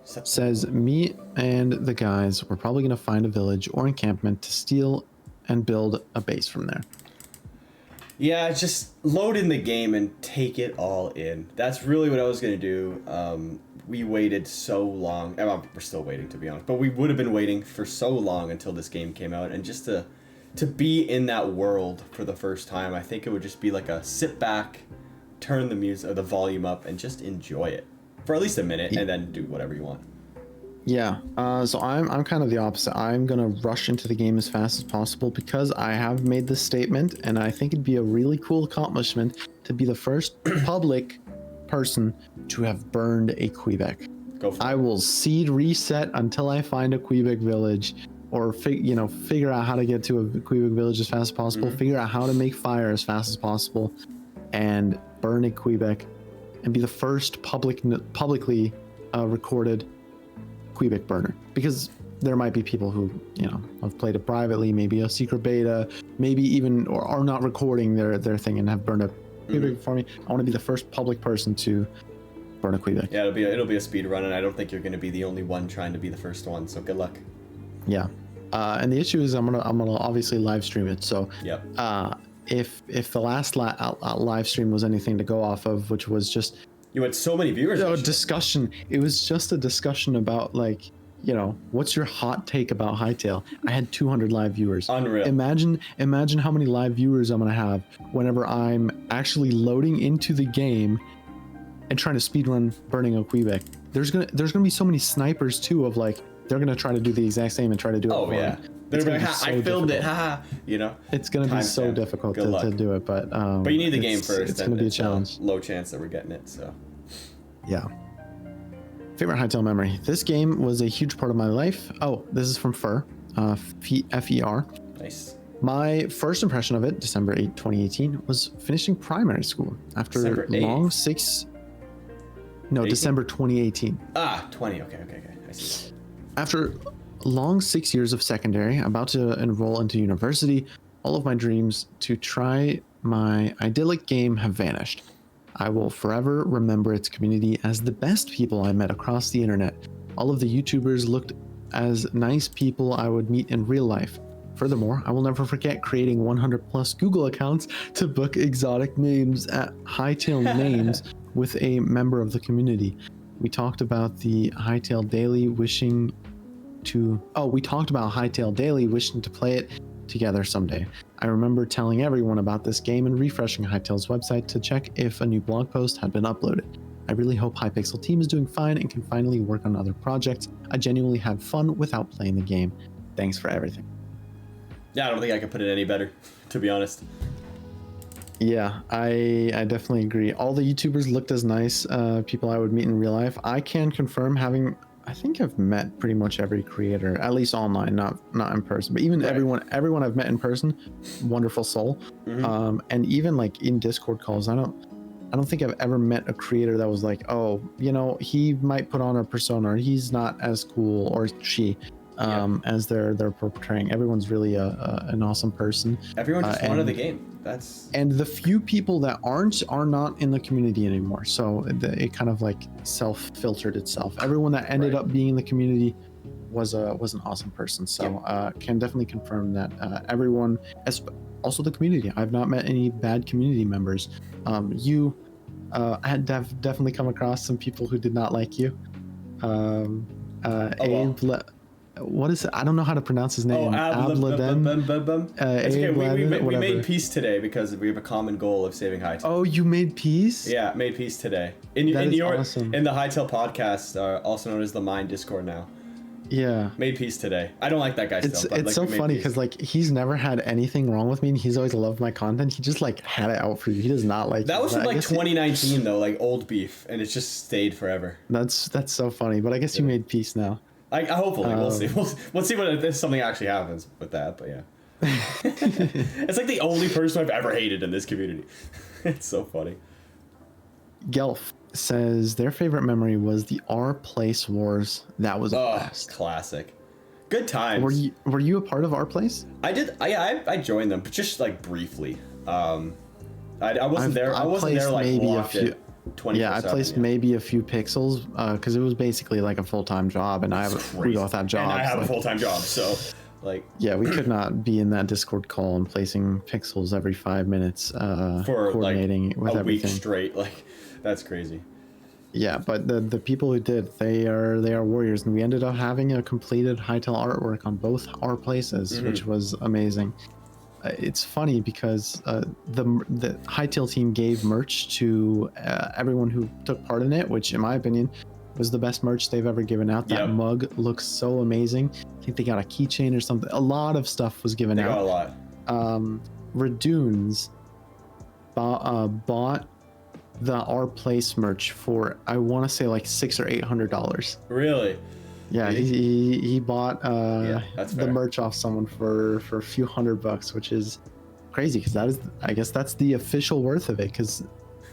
says, me and the guys were probably going to find a village or encampment to steal and build a base from there. Yeah, just load in the game and take it all in. That's really what I was going to do. We waited so long. We're still waiting, to be honest. But we would have been waiting for so long until this game came out. And just to be in that world for the first time, I think it would just be like a sit back, turn the music, or the volume up, and just enjoy it for at least a minute, and then do whatever you want. Yeah, so I'm kind of the opposite. I'm gonna rush into the game as fast as possible because I have made this statement, and I think it'd be a really cool accomplishment to be the first public person to have burned a Quebec. Go for it. I will seed reset until I find a Quebec village, or figure out how to get to a Quebec village as fast as possible. Figure out how to make fire as fast as possible, and burn a Quebec, and be the first publicly recorded Quebec burner, because there might be people who have played it privately, maybe a secret beta, maybe even or are not recording their thing and have burned a Quebec before me. I want to be the first public person to burn a Quebec. Yeah, it'll be a speed run, and I don't think you're going to be the only one trying to be the first one. So good luck. Yeah, and the issue is I'm gonna obviously live stream it. So yep. If the last live stream was anything to go off of, which was just you had so many viewers. Discussion. It was just a discussion about like you know, what's your hot take about Hytale? I had 200 live viewers. Unreal. Imagine how many live viewers I'm gonna have whenever I'm actually loading into the game and trying to speedrun burning a Quebec. There's gonna be so many snipers too of like they're gonna try to do the exact same and try to do it. Oh yeah. They're like, I filmed it, haha. You know. It's gonna be so difficult to do it, but you need the game first. It's gonna be a challenge. Low chance that we're getting it, so. Yeah. Favorite Hytale memory. This game was a huge part of my life. Oh, this is from Fer, F-E-R. Nice. My first impression of it, December 8, 2018, was finishing primary school after long 6. No, 18? December 2018. 20. Okay. I see. After long 6 years of secondary, about to enroll into university, all of my dreams to try my idyllic game have vanished. I will forever remember its community as the best people I met across the internet. All of the YouTubers looked as nice people I would meet in real life. Furthermore, I will never forget creating 100 plus Google accounts to book exotic names at Hytale names with a member of the community. We talked about Hytale Daily wishing to play it together someday. I remember telling everyone about this game and refreshing Hytale's website to check if a new blog post had been uploaded. I really hope Hypixel team is doing fine and can finally work on other projects. I genuinely had fun without playing the game. Thanks for everything. Yeah, I don't think I could put it any better, to be honest. Yeah, I definitely agree. All the YouTubers looked as nice people I would meet in real life. I can confirm I think I've met pretty much every creator, at least online, not in person, but even everyone I've met in person, wonderful soul. Mm-hmm. And even like in Discord calls, I don't think I've ever met a creator that was like, oh, you know, he might put on a persona, or he's not as cool, or she, as they're portraying. Everyone's really an awesome person. Everyone just wanted the game. And the few people that are not in the community anymore. So it kind of like self-filtered itself. Everyone that ended up being in the community was an awesome person. So can definitely confirm that everyone, also the community. I've not met any bad community members. I had definitely come across some people who did not like you. What is it? I don't know how to pronounce his name. It's okay. We made peace today because we have a common goal of saving Hytale. Oh, you made peace? Yeah, made peace today. In the Hytale podcast, also known as the Myne Discord now. Yeah. Made peace today. I don't like that guy still. It's so funny because like he's never had anything wrong with me and he's always loved my content. He just like had it out for you. He does not like that. Was from like 2019 though, like old beef, and it's just stayed forever. That's so funny. But I guess you made peace now. Hopefully we'll see. We'll see if something actually happens with that. But yeah, it's like the only person I've ever hated in this community. It's so funny. Gelf says their favorite memory was the R Place Wars. That was best. Classic. Good times. Were you a part of R Place? I did. I joined them, but just like briefly. I wasn't there. I wasn't there like maybe a few. 24/7, I placed maybe a few pixels because it was basically like a full-time job, and we both have jobs. And I have a full-time job, so like. Yeah, we could not be in that Discord call and placing pixels every 5 minutes for coordinating like with a everything. Week straight. Like that's crazy. Yeah, but the people who did, they are warriors, and we ended up having a completed Hytale artwork on both our places, which was amazing. It's funny because the Hytale team gave merch to everyone who took part in it, which in my opinion was the best merch they've ever given out. That mug looks so amazing. I think they got a keychain or something. A lot of stuff was given out. They got a lot. Redunes bought the Our Place merch for, I want to say like $600 or $800. Really? Yeah, he bought that's the merch off someone for a few $100, which is crazy because I guess that's the official worth of it. Because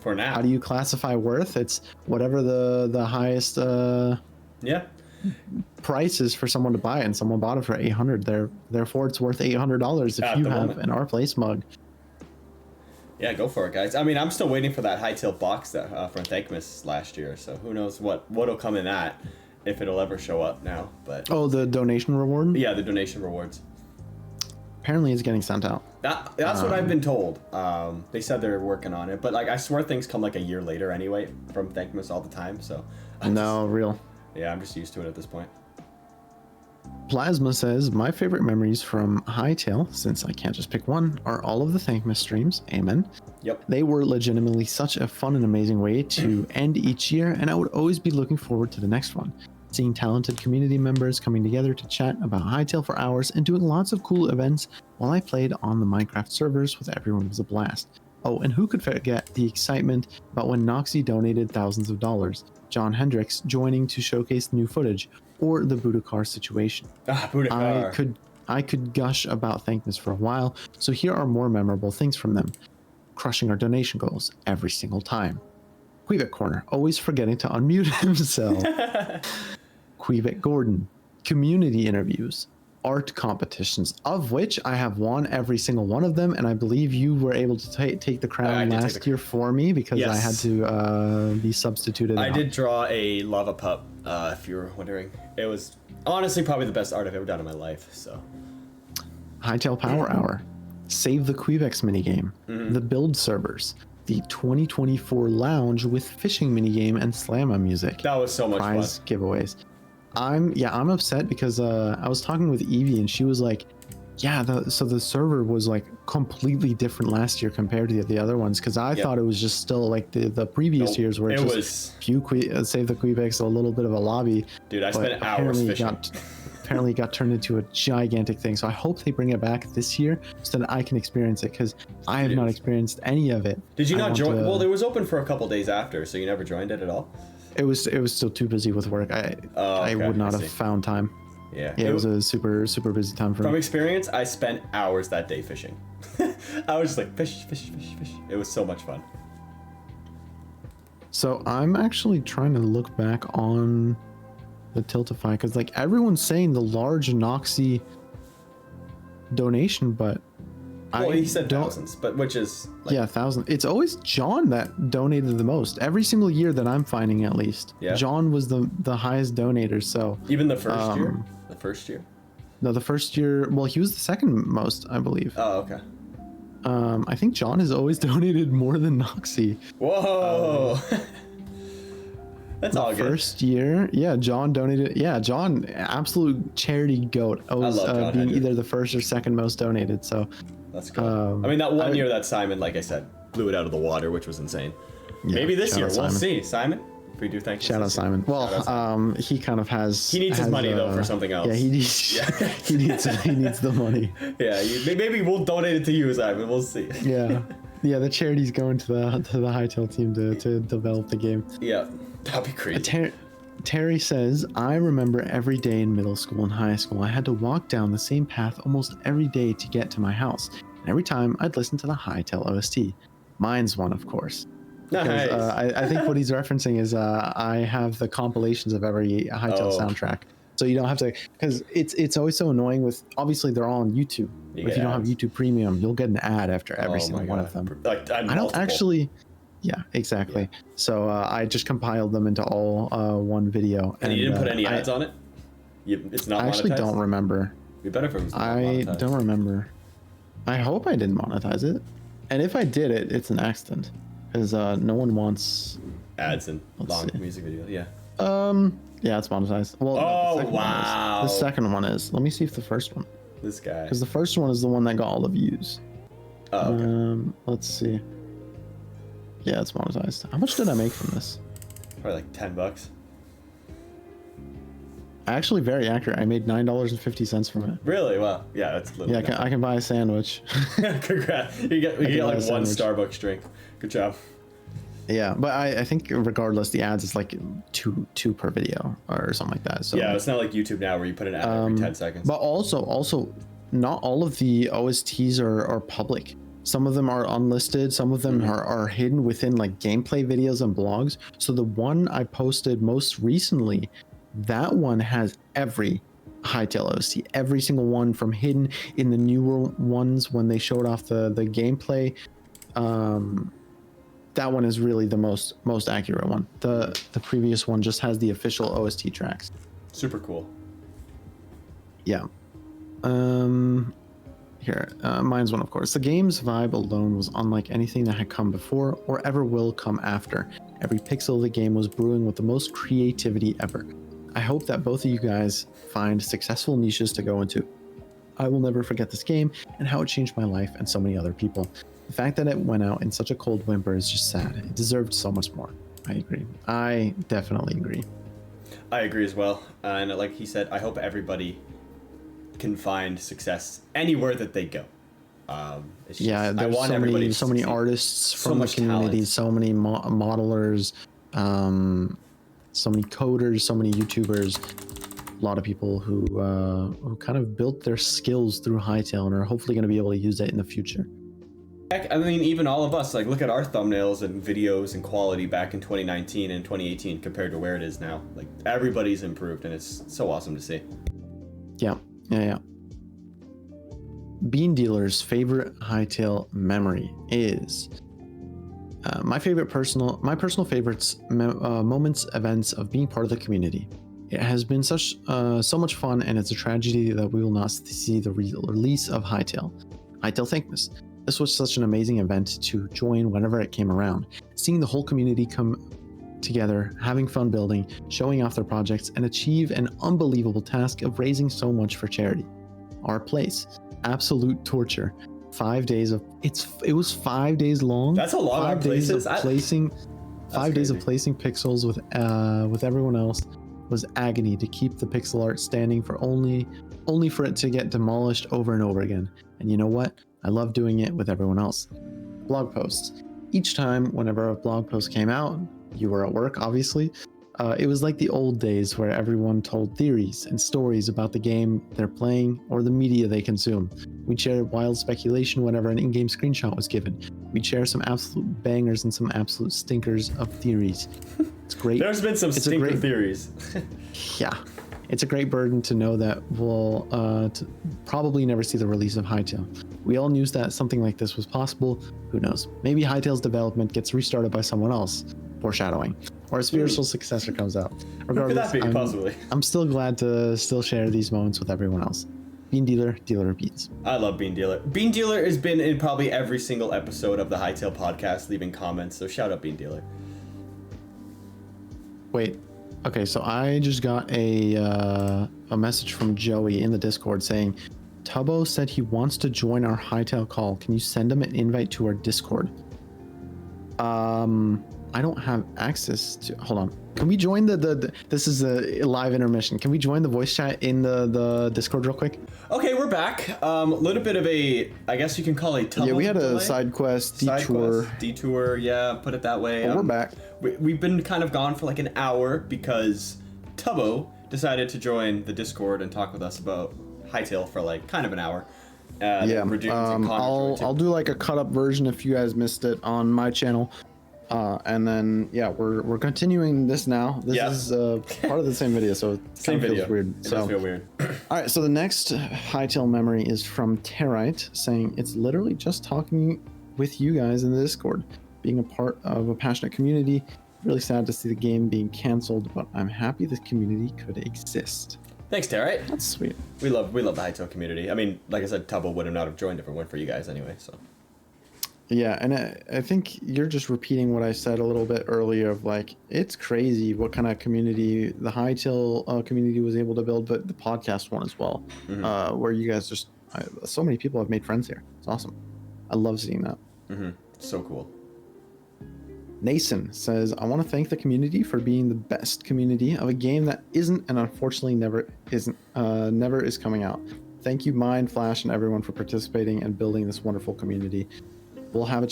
for now, how do you classify worth? It's whatever the highest price is for someone to buy it, and someone bought it for $800. Therefore, it's worth $800 if you have an Our Place mug. Yeah, go for it, guys. I mean, I'm still waiting for that Hytale box that from Thankmas last year, so who knows what'll come in that. If it'll ever show up now, but the donation reward. Yeah, the donation rewards. Apparently, it's getting sent out. That's what I've been told. They said they're working on it, but like I swear things come like a year later anyway from Thankmas all the time. So real. Yeah, I'm just used to it at this point. Plasma says, my favorite memories from Hytale, since I can't just pick one, are all of the Thankmas streams. Amen. Yep. They were legitimately such a fun and amazing way to end each year, and I would always be looking forward to the next one. Seeing talented community members coming together to chat about Hytale for hours and doing lots of cool events while I played on the Minecraft servers with everyone was a blast. Oh, and who could forget the excitement about when Noxie donated thousands of dollars, John Hendricks joining to showcase new footage, or the Budakar situation. Budakar. I could gush about Thankmas for a while, so here are more memorable things from them. Crushing our donation goals every single time. Quebec Corner, always forgetting to unmute himself. Quebec Gordon, community interviews, art competitions, of which I have won every single one of them, and I believe you were able to take the crown last year for me because I had to be substituted. I did draw a lava pup, if you're wondering. It was honestly probably the best art I've ever done in my life, so. Hytale Power Hour, Save the Quebecs minigame, the build servers, the 2024 lounge with fishing minigame and slamma music. That was so much prize fun. Giveaways. I'm upset because I was talking with Evie and she was like, yeah, so the server was like completely different last year compared to the other ones, because I thought it was just still like the previous years where it just was few Save the Quebecs, a little bit of a lobby. Dude, I spent hours fishing. Apparently got turned into a gigantic thing, so I hope they bring it back this year so that I can experience it, because I have not experienced any of it. Did you not join? Well, it was open for a couple days after, so you never joined it at all? It was still too busy with work. I would not have found time. Yeah, it was a super busy time for me. From experience, I spent hours that day fishing. I was just like fish. It was so much fun. So I'm actually trying to look back on the Tiltify, because like everyone's saying the large Noxie donation, but well, he said thousands, but which is like, yeah, thousands. It's always John that donated the most every single year that I'm finding, at least. Yeah. John was the highest donator. So even the first year. The first year. No, the first year. Well, he was the second most, I believe. Oh, okay. I think John has always donated more than Noxie. Whoa. That's all good. First year, yeah, John donated. Yeah, John, absolute charity goat. I was being either the first or second most donated. So that's cool. I mean, that one year that Simon, like I said, blew it out of the water, which was insane. Yeah, maybe this year we'll see. Simon, if we do thank you. Shout out Simon. Well, he kind of has. He needs his money though for something else. Yeah, he needs. Yeah. he needs the money. Yeah, maybe we'll donate it to you, Simon. We'll see. Yeah, the charity's going to the Hytale team to develop the game. Yeah. That'd be crazy. Terry says, I remember every day in middle school and high school, I had to walk down the same path almost every day to get to my house. And every time I'd listen to the Hytale OST. Mine's one, of course. Because, nice. I think what he's referencing is I have the compilations of every Hytale soundtrack. So you don't have to, because it's always so annoying with, obviously they're all on YouTube. If you don't have YouTube Premium, you'll get an ad after every single one of them. Like, I don't actually... Yeah, exactly. Yeah. So I just compiled them into all one video. And you didn't put any ads on it? It's not monetized? I actually don't remember. It'd be better if it was monetized. I don't remember. I hope I didn't monetize it. And if I did it, it's an accident. Because no one wants... ads in long music videos, yeah. Yeah, it's monetized. Well, wow. The second one is. Let me see if the first one. This guy. Because the first one is the one that got all the views. Oh, okay. Let's see. Yeah, it's monetized. How much did I make from this? Probably like $10. Actually, very accurate. I made $9.50 from it. Really? Wow. Yeah, that's little. Yeah, I can buy a sandwich. Congrats. You get like one Starbucks drink. Good job. Yeah, but I think regardless, the ads is like two per video or something like that. So yeah, it's not like YouTube now where you put an ad every 10 seconds. But also, not all of the OSTs are public. Some of them are unlisted. Some of them are hidden within like gameplay videos and blogs. So the one I posted most recently, that one has every Hytale OST, every single one from hidden in the newer ones when they showed off the gameplay. That one is really the most accurate one. The previous one just has the official OST tracks. Super cool. Yeah. Here, mine's one, of course. The game's vibe alone was unlike anything that had come before or ever will come after. Every pixel of the game was brewing with the most creativity ever. I hope that both of you guys find successful niches to go into. I will never forget this game and how it changed my life and so many other people. The fact that it went out in such a cold whimper is just sad. It deserved so much more. I agree. I definitely agree. I agree as well. And like he said, I hope everybody can find success anywhere that they go. It's just, yeah, there's so many artists from the community, talent. So many modelers, so many coders, so many YouTubers, a lot of people who kind of built their skills through Hytale and are hopefully going to be able to use it in the future. Heck, I mean, even all of us, like, look at our thumbnails and videos and quality back in 2019 and 2018 compared to where it is now. Like, everybody's improved, and it's so awesome to see. Yeah. Bean Dealer's favorite Hytale memory is my personal favorites, moments, events of being part of the community. It has been so much fun, and it's a tragedy that we will not see the release of Hytale Thankmas. This was such an amazing event to join whenever it came around. Seeing the whole community come together, having fun building, showing off their projects, and achieve an unbelievable task of raising so much for charity. Our place, absolute torture. 5 days of it was 5 days long. That's a lot. 5 days of placing. 5 days of crazy. placing pixels with everyone else was agony to keep the pixel art standing for only for it to get demolished over and over again. And you know what? I love doing it with everyone else. Blog posts. Each time, whenever a blog post came out, you were at work, obviously. It was like the old days where everyone told theories and stories about the game they're playing or the media they consume. We'd share wild speculation whenever an in-game screenshot was given. We'd share some absolute bangers and some absolute stinkers of theories. It's great. There's been some stinker theories. Yeah. It's a great burden to know that we'll probably never see the release of Hytale. We all knew that something like this was possible. Who knows? Maybe Hytale's development gets restarted by someone else. Foreshadowing. Or a spiritual successor comes out. Regardless, could that be, possibly? I'm still glad to still share these moments with everyone else. Bean Dealer, Dealer of Beans. I love Bean Dealer. Bean Dealer has been in probably every single episode of the Hytale podcast, leaving comments, so shout out Bean Dealer. Wait. Okay, so I just got a message from Joey in the Discord saying, Tubbo said he wants to join our Hytale call. Can you send him an invite to our Discord? I don't have access to. Hold on. Can we join the this is a live intermission. Can we join the voice chat in the Discord real quick? Okay, we're back. Little bit of a, I guess you can call it Tubbo. Yeah, we had delay. A side quest detour. Detour, yeah, put it that way. But we're back. We've been kind of gone for like an hour because Tubbo decided to join the Discord and talk with us about Hytale for like kind of an hour. Yeah, I'll do like a cut up version if you guys missed it on my channel. And then yeah, we're continuing this now. This is part of the same video, so it kind of feels weird. It does feel weird. All right, so the next Hytale memory is from Territe, saying it's literally just talking with you guys in the Discord, being a part of a passionate community. Really sad to see the game being canceled, but I'm happy this community could exist. Thanks, Territe. That's sweet. We love the Hytale community. I mean, like I said, Tubbo would have not have joined if it weren't for you guys anyway. So. Yeah, and I think you're just repeating what I said a little bit earlier of like, it's crazy what kind of community the Hytale community was able to build, but the podcast one as well, where you guys just, so many people have made friends here. It's awesome. I love seeing that. So cool. Nason says, I want to thank the community for being the best community of a game that isn't and unfortunately never is coming out. Thank you, Myne, Flash, and everyone for participating and building this wonderful community. We'll have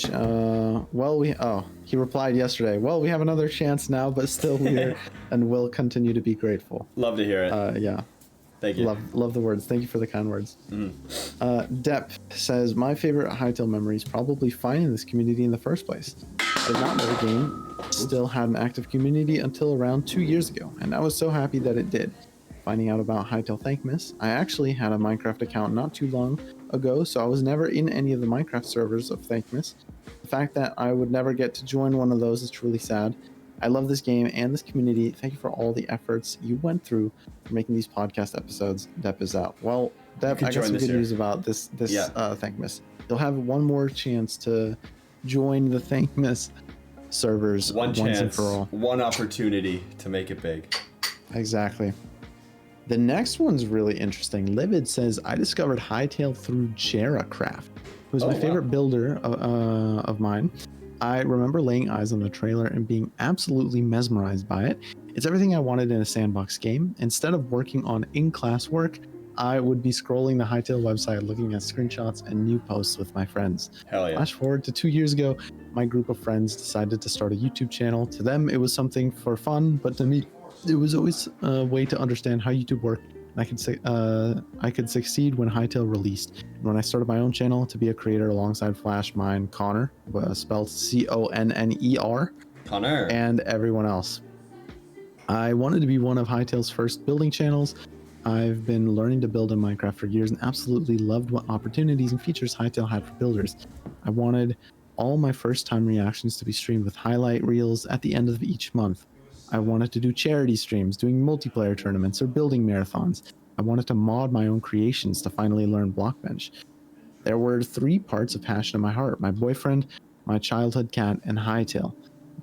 he replied yesterday. Well, we have another chance now, but still we're and will continue to be grateful. Love to hear it. Yeah. Thank you. Love the words. Thank you for the kind words. Depp says, my favorite Hytale memory is probably finding this community in the first place. I did not know the game still had an active community until around 2 years ago, and I was so happy that it did. Finding out about Hytale Thankmas, I actually had a Minecraft account not too long ago, so I was never in any of the Minecraft servers of Thankmas. The fact that I would never get to join one of those is truly sad. I love this game and this community. Thank you for all the efforts you went through for making these podcast episodes. Depp is out. Well, Depp, I got some good news about this Thankmas. You'll have one more chance to join the Thankmas servers once and for all. One opportunity to make it big. Exactly. The next one's really interesting. Livid says, I discovered Hytale through JeraCraft, who was my favorite builder of mine. I remember laying eyes on the trailer and being absolutely mesmerized by it. It's everything I wanted in a sandbox game. Instead of working on in-class work, I would be scrolling the Hytale website, looking at screenshots and new posts with my friends. Hell yeah. Flash forward to 2 years ago, my group of friends decided to start a YouTube channel. To them, it was something for fun, but to me, it was always a way to understand how YouTube worked. And I could succeed when Hytale released. And when I started my own channel to be a creator alongside Flash, Myne, Connor, spelled Conner, Connor, and everyone else. I wanted to be one of Hytale's first building channels. I've been learning to build in Minecraft for years and absolutely loved what opportunities and features Hytale had for builders. I wanted all my first time reactions to be streamed with highlight reels at the end of each month. I wanted to do charity streams, doing multiplayer tournaments or building marathons. I wanted to mod my own creations to finally learn Blockbench. There were 3 parts of passion in my heart: my boyfriend, my childhood cat, and Hytale.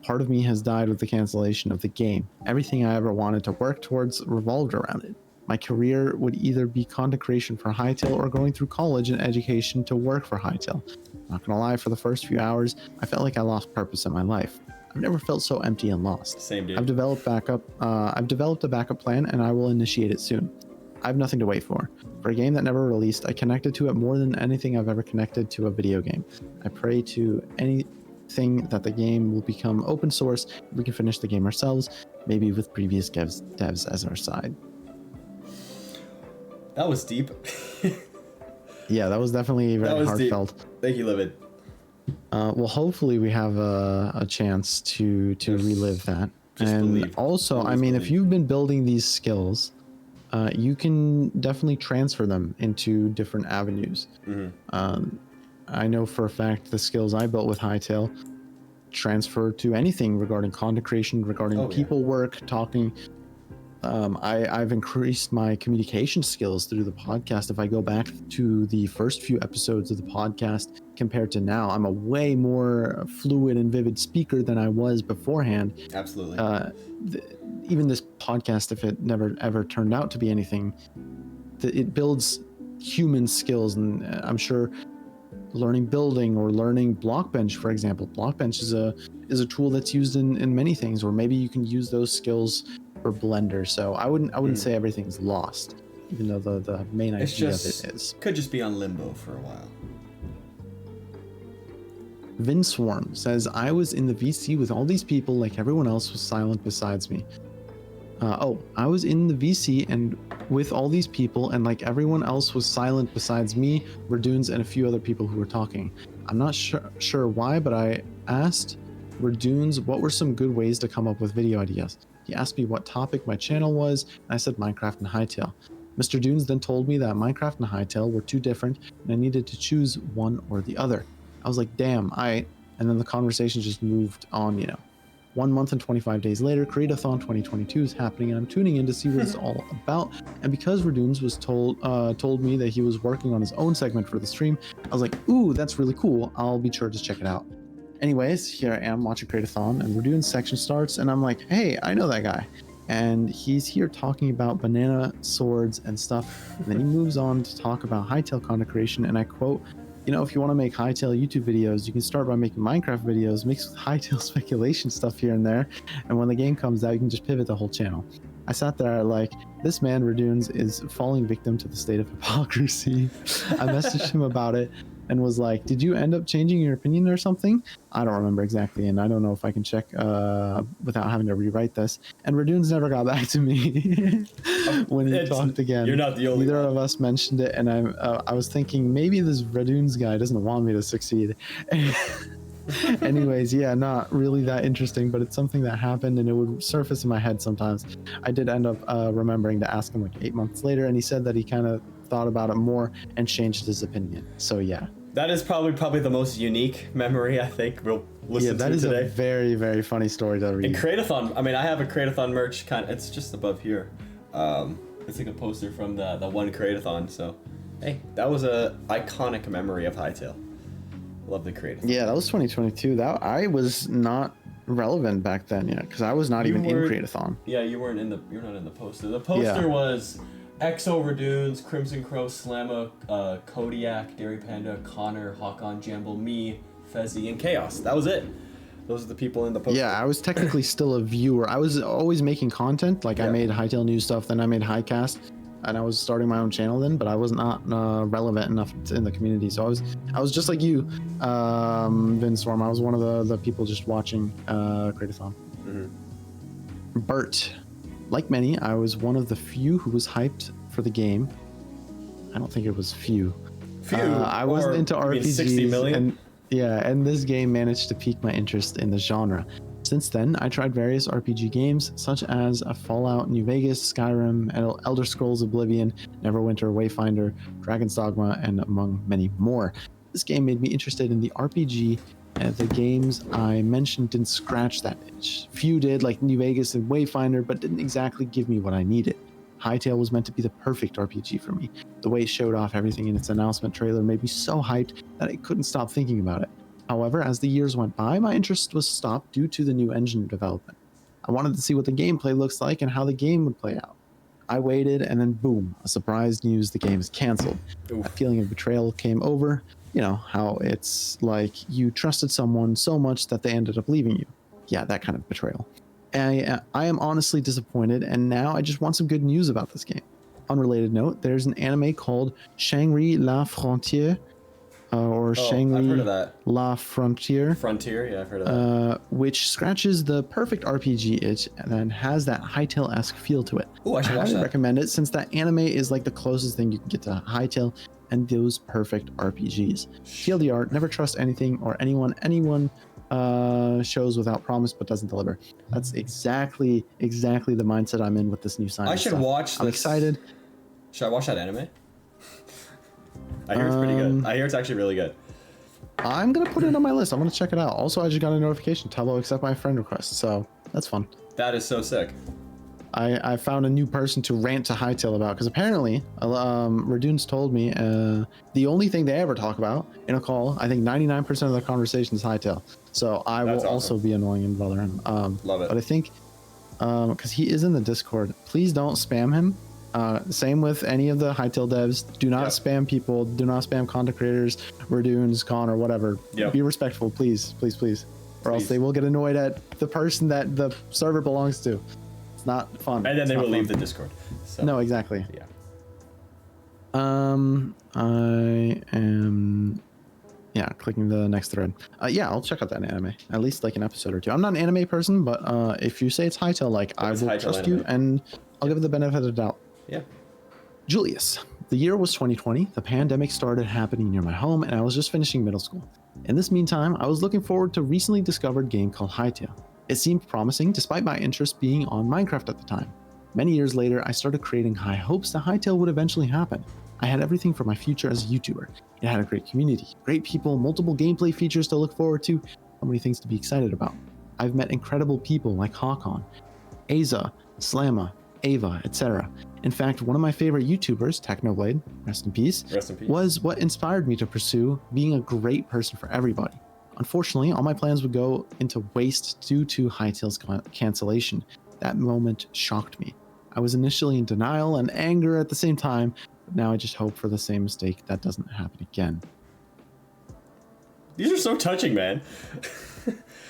Part of me has died with the cancellation of the game. Everything I ever wanted to work towards revolved around it. My career would either be content creation for Hytale or going through college and education to work for Hytale. Not gonna lie, for the first few hours, I felt like I lost purpose in my life. I've never felt so empty and lost. Same, dude. I've developed a backup plan, and I will initiate it soon. I have nothing to wait for. For a game that never released, I connected to it more than anything I've ever connected to a video game. I pray to anything that the game will become open source. We can finish the game ourselves, maybe with previous devs as our side. That was deep. Yeah, that was definitely very heartfelt. Deep. Thank you, Livid. Well, hopefully we have a chance to relive that. And also, I mean, if you've been building these skills, you can definitely transfer them into different avenues. I know for a fact the skills I built with Hytale transfer to anything regarding content creation, regarding people work, talking. I've increased my communication skills through the podcast. If I go back to the first few episodes of the podcast compared to now, I'm a way more fluid and vivid speaker than I was beforehand. Absolutely. Even this podcast, if it never ever turned out to be anything, it builds human skills. And I'm sure learning building or learning Blockbench, for example, Blockbench is a tool that's used in many things, or maybe you can use those skills for Blender. So I wouldn't say everything's lost, even though the main idea of it is. Could just be on limbo for a while. Vinswarm says, I was in the VC with all these people, like everyone else was silent besides me. I was in the VC and with all these people, and like everyone else was silent besides me, Radoons, and a few other people who were talking. I'm not sure why, but I asked Radoons what were some good ways to come up with video ideas. He asked me what topic my channel was, and I said Minecraft and Hytale. Mr. Dunes then told me that Minecraft and Hytale were too different, and I needed to choose one or the other. I was like, damn, and then the conversation just moved on, 1 month and 25 days later, Create-a-thon 2022 is happening, and I'm tuning in to see what it's all about. And because Radoons was told me that he was working on his own segment for the stream, I was like, ooh, that's really cool. I'll be sure to check it out. Anyways, here I am watching Create-a-thon, and Radoon's section starts, and I'm like, hey, I know that guy. And he's here talking about banana swords and stuff. And then he moves on to talk about Hytale content creation, and I quote, if you want to make Hytale YouTube videos, you can start by making Minecraft videos mixed with Hytale speculation stuff here and there. And when the game comes out, you can just pivot the whole channel. I sat there like, this man, Radoons, is falling victim to the state of hypocrisy. I messaged him about it and was like, did you end up changing your opinion or something? I don't remember exactly, and I don't know if I can check without having to rewrite this. And Radoons never got back to me when he talked again. You're not the only Neither one. of us mentioned it, and I was thinking maybe this Radoons guy doesn't want me to succeed. Anyways, yeah, not really that interesting, but it's something that happened, and it would surface in my head sometimes. I did end up remembering to ask him like 8 months later, and he said that he kind of thought about it more and changed his opinion. So yeah. That is probably the most unique memory I think we'll listen to today. Yeah, that is a very, very funny story to read. And Create-a-thon, I have a Create-a-thon merch it's just above here. It's like a poster from the one Create-a-thon, so hey, that was a iconic memory of Hytale. Love the Create-a-thon. Yeah, that was 2022. That I was not relevant back then yet, because I was not even in Create-a-thon. Yeah, you're not in the poster. The poster was Exo Radoons, Crimson Crow, Slamma, Kodiak, Dairy Panda, Connor, Hakon, Jamble, me, Fezzy, and Chaos. That was it. Those are the people in the poster. Yeah, I was technically still a viewer. I was always making content. Like, I made Hytale news stuff, then I made Highcast, and I was starting my own channel then, but I was not relevant enough in the community. So I was just like you, Vinstorm. I was one of the people just watching Create-a-thon. Bert. Like many, I was one of the few who was hyped for the game. I don't think it was few. I wasn't into RPGs. 60 million? And this game managed to pique my interest in the genre. Since then, I tried various RPG games, such as Fallout New Vegas, Skyrim, Elder Scrolls Oblivion, Neverwinter, Wayfinder, Dragon's Dogma, and among many more. This game made me interested in the RPG, and the games I mentioned didn't scratch that itch. Few did, like New Vegas and Wayfinder, but didn't exactly give me what I needed. Hytale was meant to be the perfect RPG for me. The way it showed off everything in its announcement trailer made me so hyped that I couldn't stop thinking about it. However, as the years went by, my interest was stopped due to the new engine development. I wanted to see what the gameplay looks like and how the game would play out. I waited, and then boom, a surprise news: the game is canceled. A feeling of betrayal came over. You know, how it's like you trusted someone so much that they ended up leaving you. Yeah, that kind of betrayal. I am honestly disappointed, and now I just want some good news about this game. Unrelated note, there's an anime called Shangri La Frontier, Shangri La Frontier. Frontier, yeah, I've heard of that. Which scratches the perfect RPG itch and then has that Hytale-esque feel to it. Oh, I should watch that. Recommend it, since that anime is like the closest thing you can get to Hytale and those perfect RPGs. TLDR, never trust anything or anyone shows without promise but doesn't deliver. That's exactly the mindset I'm in with this new science. I should watch this. I'm excited. Should I watch that anime? I hear it's pretty good. I hear it's actually really good. I'm gonna put it on my list. I'm gonna check it out. Also, I just got a notification. Tello accept my friend request, so that's fun. That is so sick. I found a new person to rant to Hytale about, because apparently Radoons told me the only thing they ever talk about in a call, I think 99% of the conversation is Hytale. So I will also be annoying and bother him. Love it. But I think because he is in the Discord, please don't spam him. Same with any of the Hytale devs. Do not spam people. Do not spam content creators, Radoons, Con, or whatever. Be respectful, please. Or else they will get annoyed at the person that the server belongs to. It's not fun. And then they will leave the Discord. So. No, exactly. Yeah. I am clicking the next thread. I'll check out that anime. At least like an episode or two. I'm not an anime person, but if you say it's Hytale, like, I will trust you, and I'll give it the benefit of the doubt. Yeah. Julius. The year was 2020. The pandemic started happening near my home, and I was just finishing middle school. In this meantime, I was looking forward to a recently discovered game called Hytale. It seemed promising, despite my interest being on Minecraft at the time. Many years later, I started creating high hopes that Hytale would eventually happen. I had everything for my future as a YouTuber. It had a great community, great people, multiple gameplay features to look forward to, so many things to be excited about. I've met incredible people like Hakon, Aza, Slamma, Ava, etc. In fact, one of my favorite YouTubers, Technoblade, rest in peace, was what inspired me to pursue being a great person for everybody. Unfortunately, all my plans would go into waste due to Hytale's cancellation. That moment shocked me. I was initially in denial and anger at the same time, but now I just hope for the same mistake that doesn't happen again. These are so touching, man.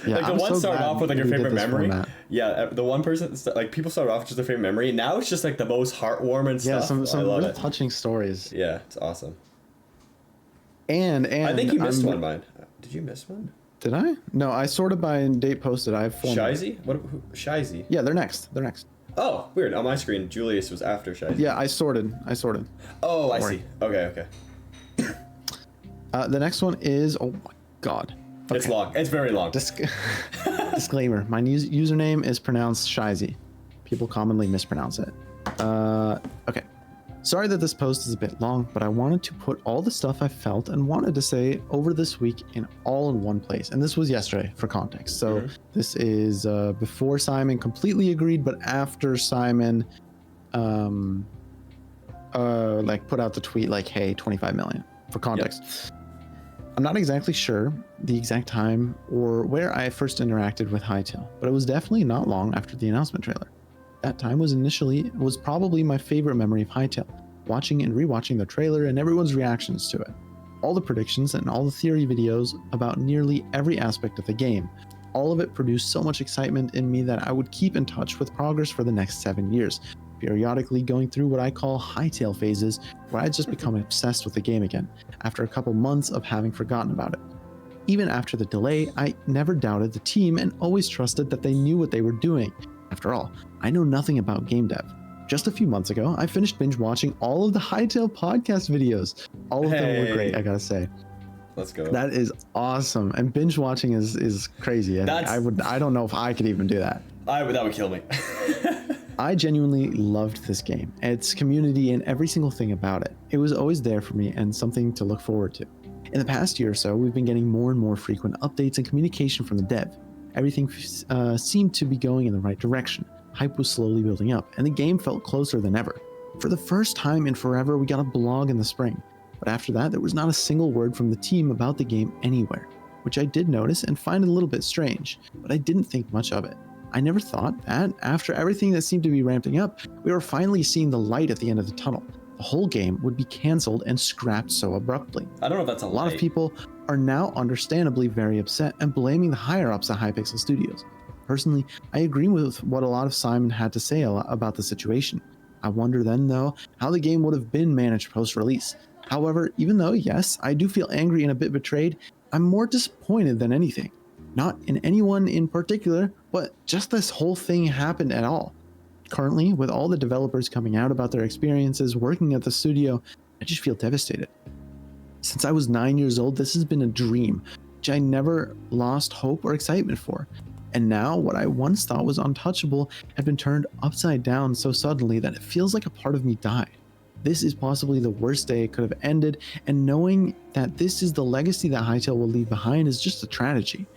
Yeah, like the one started off with like your favorite memory. Format. Yeah, the one person, like, people started off with just their favorite memory. Now it's just like the most heartwarming stuff. Yeah, some really touching stories. Yeah, it's awesome. And I think you missed one, Myne. Did you miss one? Did I? No, I sorted by date posted. I have 4 more. Shizy? Shizy? Yeah, they're next. Oh, weird. On my screen, Julius was after Shizy. Yeah, I sorted. Oh, I see. Okay. The next one is, oh my god. Okay. It's long. It's very long. Disclaimer: my username is pronounced Shizy. People commonly mispronounce it. Okay. Sorry that this post is a bit long, but I wanted to put all the stuff I felt and wanted to say over this week all in one place. And this was yesterday, for context. So this is before Simon completely agreed, but after Simon like put out the tweet like, hey, 25 million, for context. I'm not exactly sure the exact time or where I first interacted with Hytale, but it was definitely not long after the announcement trailer. That time was probably my favorite memory of Hytale, watching and rewatching the trailer and everyone's reactions to it. All the predictions and all the theory videos about nearly every aspect of the game. All of it produced so much excitement in me that I would keep in touch with progress for the next 7 years, periodically going through what I call Hytale phases, where I'd just become obsessed with the game again, after a couple months of having forgotten about it. Even after the delay, I never doubted the team and always trusted that they knew what they were doing. After all, I know nothing about game dev. Just a few months ago, I finished binge watching all of the Hytale podcast videos. All of them were great, I gotta say. Let's go. That is awesome. And binge watching is crazy. I don't know if I could even do that. That would kill me. I genuinely loved this game, its community, and every single thing about it. It was always there for me and something to look forward to. In the past year or so, we've been getting more and more frequent updates and communication from the dev. Everything seemed to be going in the right direction. Hype was slowly building up, and the game felt closer than ever. For the first time in forever, we got a blog in the spring. But after that, there was not a single word from the team about the game anywhere, which I did notice and find a little bit strange, but I didn't think much of it. I never thought that, after everything that seemed to be ramping up, we were finally seeing the light at the end of the tunnel. The whole game would be cancelled and scrapped so abruptly. I don't know if that's a lot of people are now understandably very upset and blaming the higher-ups at Hypixel Studios. Personally, I agree with what a lot of Simon had to say about the situation. I wonder then, though, how the game would have been managed post-release. However, even though, yes, I do feel angry and a bit betrayed, I'm more disappointed than anything. Not in anyone in particular, but just this whole thing happened at all. Currently, with all the developers coming out about their experiences working at the studio, I just feel devastated. Since I was 9 years old, this has been a dream, which I never lost hope or excitement for. And now, what I once thought was untouchable had been turned upside down so suddenly that it feels like a part of me died. This is possibly the worst day it could have ended, and knowing that this is the legacy that Hytale will leave behind is just a tragedy.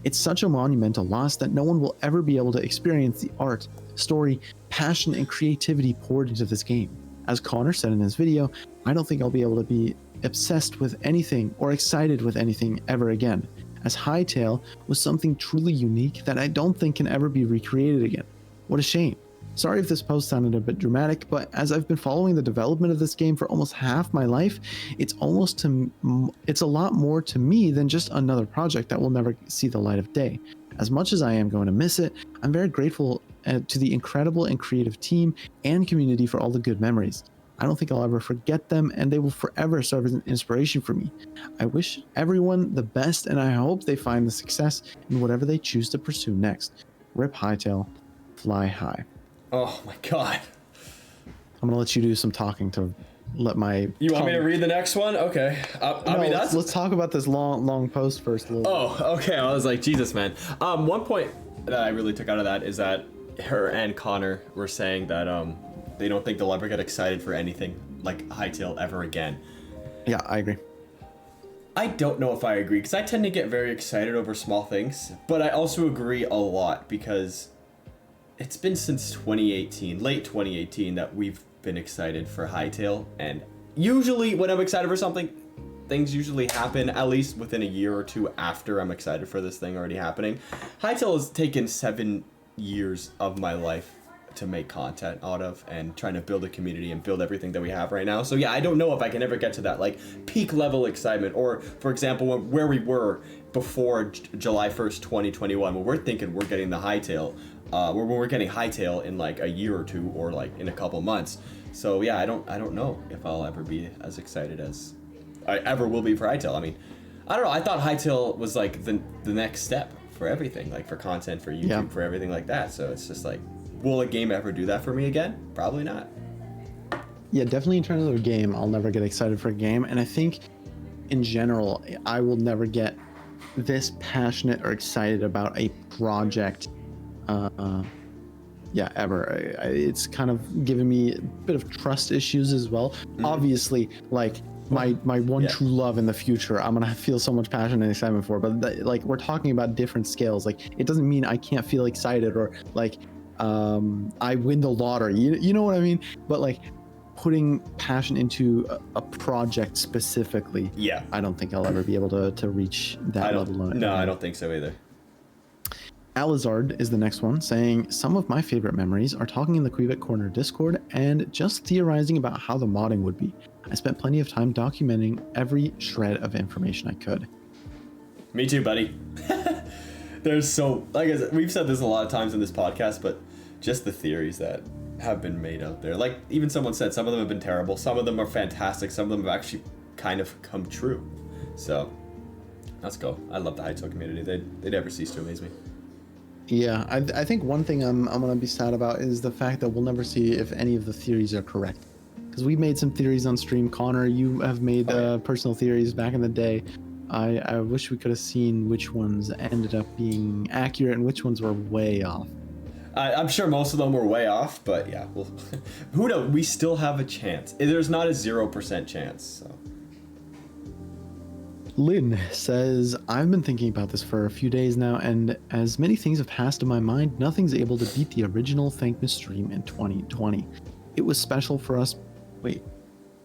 It's such a monumental loss that no one will ever be able to experience the art, story, passion, and creativity poured into this game. As Connor said in his video, I don't think I'll be able to be obsessed with anything or excited with anything ever again, as Hytale was something truly unique that I don't think can ever be recreated again. What a shame. Sorry if this post sounded a bit dramatic, but as I've been following the development of this game for almost half my life, it's a lot more to me than just another project that will never see the light of day. As much as I am going to miss it, I'm very grateful to the incredible and creative team and community for all the good memories. I don't think I'll ever forget them, and they will forever serve as an inspiration for me. I wish everyone the best, and I hope they find the success in whatever they choose to pursue next. Rip Hytale, fly high. Oh my god. I'm gonna let you do some talking to let my. You want me to read the next one? Okay. Let's talk about this long post first. Okay. I was like, Jesus, man. One point that I really took out of that is that her and Connor were saying that they don't think they'll ever get excited for anything like Hytale ever again. Yeah, I agree. I don't know if I agree, because I tend to get very excited over small things, but I also agree a lot because it's been since 2018, late 2018, that we've been excited for Hytale, and usually when I'm excited for something, things usually happen at least within a year or two after I'm excited for this thing already happening. Hytale has taken 7 years of my life to make content out of and trying to build a community and build everything that we have right now. So yeah, I don't know if I can ever get to that like peak level excitement, or for example, where we were before July 1st, 2021, when we're thinking we're getting the Hytale, where we're getting Hytale in like a year or two, or like in a couple months. So yeah, I don't know if I'll ever be as excited as I ever will be for Hytale. I mean, I don't know. I thought Hytale was like the next step for everything, like for content, for YouTube, for everything like that. So it's just like, will a game ever do that for me again? Probably not. Yeah, definitely in terms of a game, I'll never get excited for a game. And I think in general, I will never get this passionate or excited about a project ever. It's kind of given me a bit of trust issues as well. Obviously, like my one true love in the future, I'm gonna feel so much passion and excitement for, but like we're talking about different scales. Like it doesn't mean I can't feel excited or like I win the lottery, you know what I mean? But like putting passion into a project specifically, Yeah. I don't think I'll ever be able to reach that level. No, I don't think so either. Alizard is the next one, saying, some of my favorite memories are talking in the Quebec Corner Discord and just theorizing about how the modding would be. I spent plenty of time documenting every shred of information I could. Me too, buddy. There's so, like I said, we've said this a lot of times in this podcast, but just the theories that have been made out there. Like even someone said, some of them have been terrible, some of them are fantastic, some of them have actually kind of come true. So let's go. I love the Hytale community. They never cease to amaze me. Yeah, I think one thing I'm gonna be sad about is the fact that we'll never see if any of the theories are correct. Because we made some theories on stream. Connor, you have made personal theories back in the day. I wish we could have seen which ones ended up being accurate and which ones were way off. I'm sure most of them were way off, but yeah, well, who knows? We still have a chance. There's not a 0% chance. So. Lynn says, I've been thinking about this for a few days now, and as many things have passed in my mind, nothing's able to beat the original Thankmas stream in 2020. It was special for us. Wait,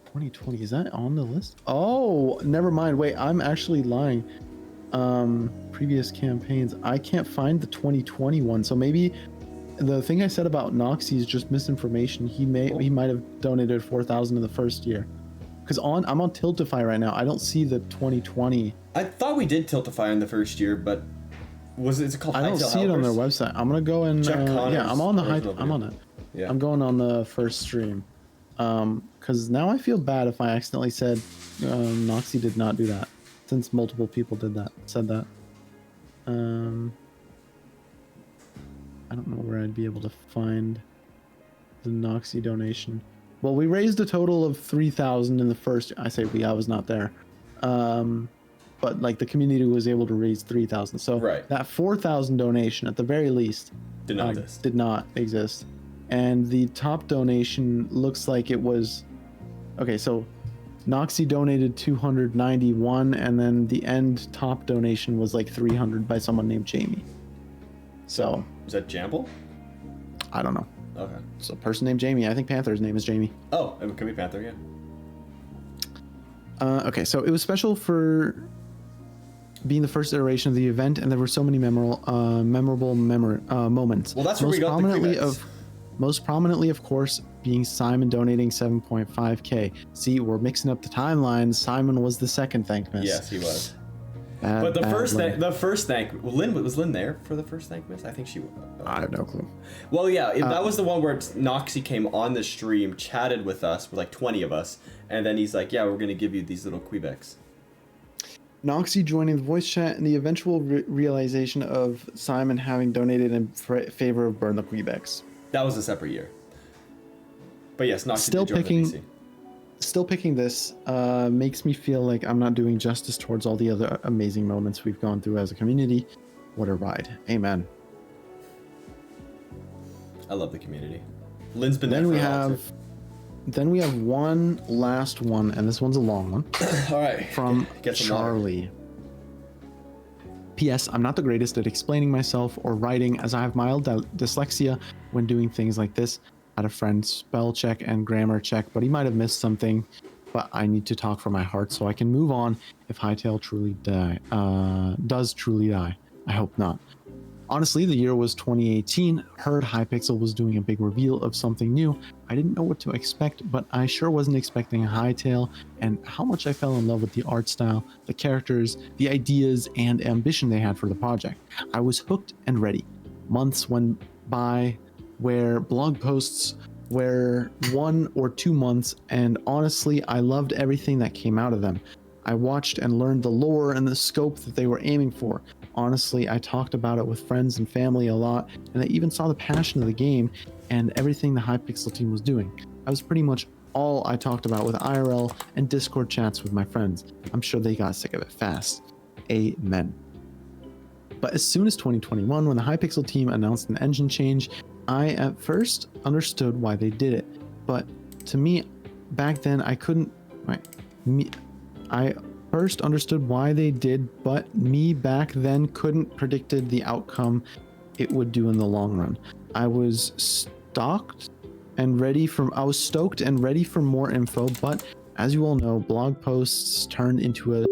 2020, is that on the list? Oh, never mind. Wait, I'm actually lying. Previous campaigns, I can't find the 2021, so maybe the thing I said about Noxie is just misinformation. He might have donated 4,000 in the first year. Because I'm on Tiltify right now. I don't see the 2020. I thought we did Tiltify in the first year, but is it called Hytale? I don't see it on their website. I'm gonna go and yeah, I'm on the Hytale. I'm on it. Yeah. I'm going on the first stream. Because now I feel bad if I accidentally said Noxie did not do that, since multiple people said that. I don't know where I'd be able to find the Noxie donation. Well, we raised a total of 3,000 in the first. I say we. I was not there, but like the community was able to raise 3,000. So that 4,000 donation, at the very least, did not exist. And the top donation looks like it was okay. So Noxie donated 291, and then the end top donation was like 300 by someone named Jamie. So is that Jamble? I don't know. Okay. So a person named Jamie. I think Panther's name is Jamie. Oh, it could be Panther, yeah. Okay, so it was special for being the first iteration of the event, and there were so many memorable moments. Well, that's where we got the most prominently, of course, being Simon donating 7.5k. See, we're mixing up the timelines. Simon was the second Thankmas. Yes, he was. But the first thank Lynn was Lynn there for the first Thankmas? I think she was. I have no clue. Well, yeah, that was the one where Noxie came on the stream, chatted with us, with like 20 of us, and then he's like, yeah, we're going to give you these little Quebecs. Noxie joining the voice chat and the eventual realization of Simon having donated in favor of Burn the Quebecs. That was a separate year. But yes, Noxie did join the VC. Still picking this makes me feel like I'm not doing justice towards all the other amazing moments we've gone through as a community. What a ride. Amen. I love the community. Lynn's been there for a while. Then we have one last one, and this one's a long one. All right. From Charlie. P.S. I'm not the greatest at explaining myself or writing, as I have mild dyslexia when doing things like this. I had a friend spell check and grammar check, but he might have missed something. But I need to talk from my heart so I can move on if Hytale does truly die. I hope not. Honestly, the year was 2018. Heard Hypixel was doing a big reveal of something new. I didn't know what to expect, but I sure wasn't expecting a Hytale, and how much I fell in love with the art style, the characters, the ideas, and ambition they had for the project. I was hooked and ready. Months went by where blog posts were 1 or 2 months, and honestly, I loved everything that came out of them. I watched and learned the lore and the scope that they were aiming for. Honestly, I talked about it with friends and family a lot, and I even saw the passion of the game and everything the Hypixel team was doing. That was pretty much all I talked about with IRL and Discord chats with my friends. I'm sure they got sick of it fast. Amen. But as soon as 2021, when the Hypixel team announced an engine change, I at first understood why they did it. But to me, back then, I first understood why they did, but me back then couldn't predicted the outcome it would do in the long run. I was and I was stoked and ready for more info, but as you all know, blog posts turned into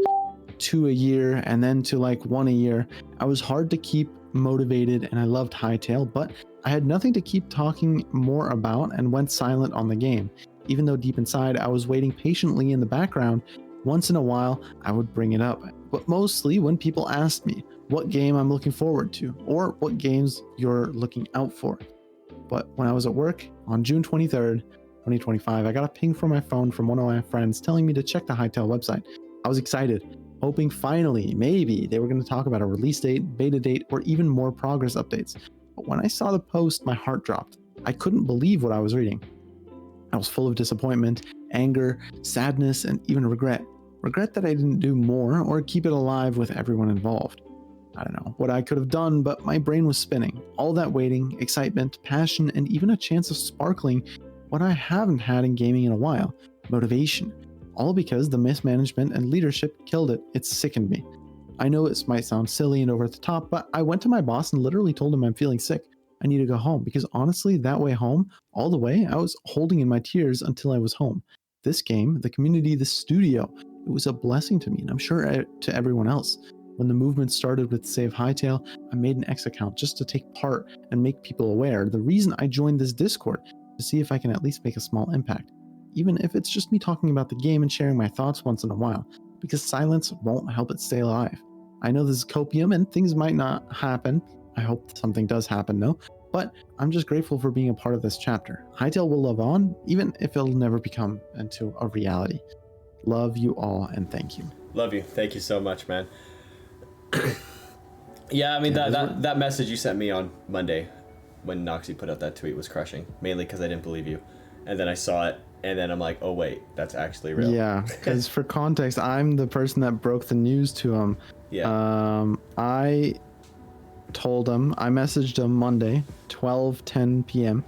two a year and then to like one a year. I was hard to keep motivated and I loved Hytale, but I had nothing to keep talking more about and went silent on the game. Even though deep inside I was waiting patiently in the background, once in a while I would bring it up, but mostly when people asked me what game I'm looking forward to or what games you're looking out for. But when I was at work on June 23rd, 2025, I got a ping from my phone from one of my friends telling me to check the Hytale website. I was excited, hoping finally, maybe they were going to talk about a release date, beta date, or even more progress updates. But when I saw the post, my heart dropped. I couldn't believe what I was reading. I was full of disappointment, anger, sadness, and even regret. Regret that I didn't do more or keep it alive with everyone involved. I don't know what I could have done, but my brain was spinning. All that waiting, excitement, passion, and even a chance of sparkling what I haven't had in gaming in a while, motivation. All because the mismanagement and leadership killed it. It sickened me. I know this might sound silly and over the top, but I went to my boss and literally told him I'm feeling sick. I need to go home because honestly, that way home, all the way, I was holding in my tears until I was home. This game, the community, the studio, it was a blessing to me, and I'm sure to everyone else. When the movement started with Save Hytale, I made an X account just to take part and make people aware. The reason I joined this Discord, to see if I can at least make a small impact, even if it's just me talking about the game and sharing my thoughts once in a while, because silence won't help it stay alive. I know this is copium and things might not happen. I hope something does happen though, but I'm just grateful for being a part of this chapter. Hytale will live on, even if it'll never become into a reality. Love you all and thank you. Love you. Thank you so much, man. Yeah, I mean, that message you sent me on Monday when Noxie put out that tweet was crushing, mainly because I didn't believe you. And then I saw it, and then I'm like, oh, wait, that's actually real. Yeah, because for context, I'm the person that broke the news to him. Yeah. I told him, I messaged him Monday, 12:10 p.m.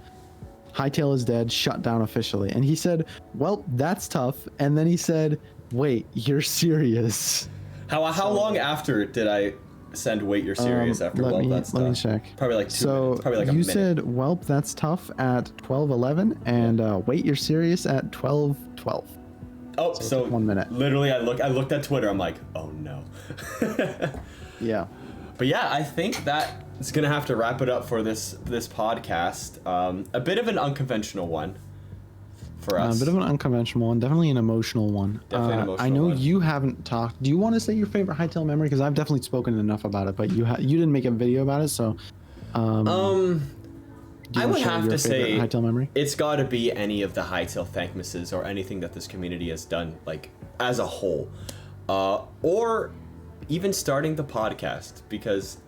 Hytale is dead, shut down officially. And he said, well, that's tough. And then he said, wait, you're serious? How long after did I send wait you're serious after that's let me check. Probably like 2 minutes. Probably like a minute. You said welp that's tough at 12:11 and wait you're serious at 12:12. Oh, so 1 minute. Literally I looked at Twitter, I'm like, oh no. Yeah. But yeah, I think that is gonna have to wrap it up for this podcast. A bit of an unconventional one for us. A bit of an unconventional one, definitely an emotional one. Definitely an emotional I know one. you haven't talked. Do you want to say your favorite Hytale memory? Because I've definitely spoken enough about it, but you didn't make a video about it, so. I would have to say Hytale memory? It's got to be any of the Hytale thankmasses or anything that this community has done, like as a whole, or even starting the podcast, because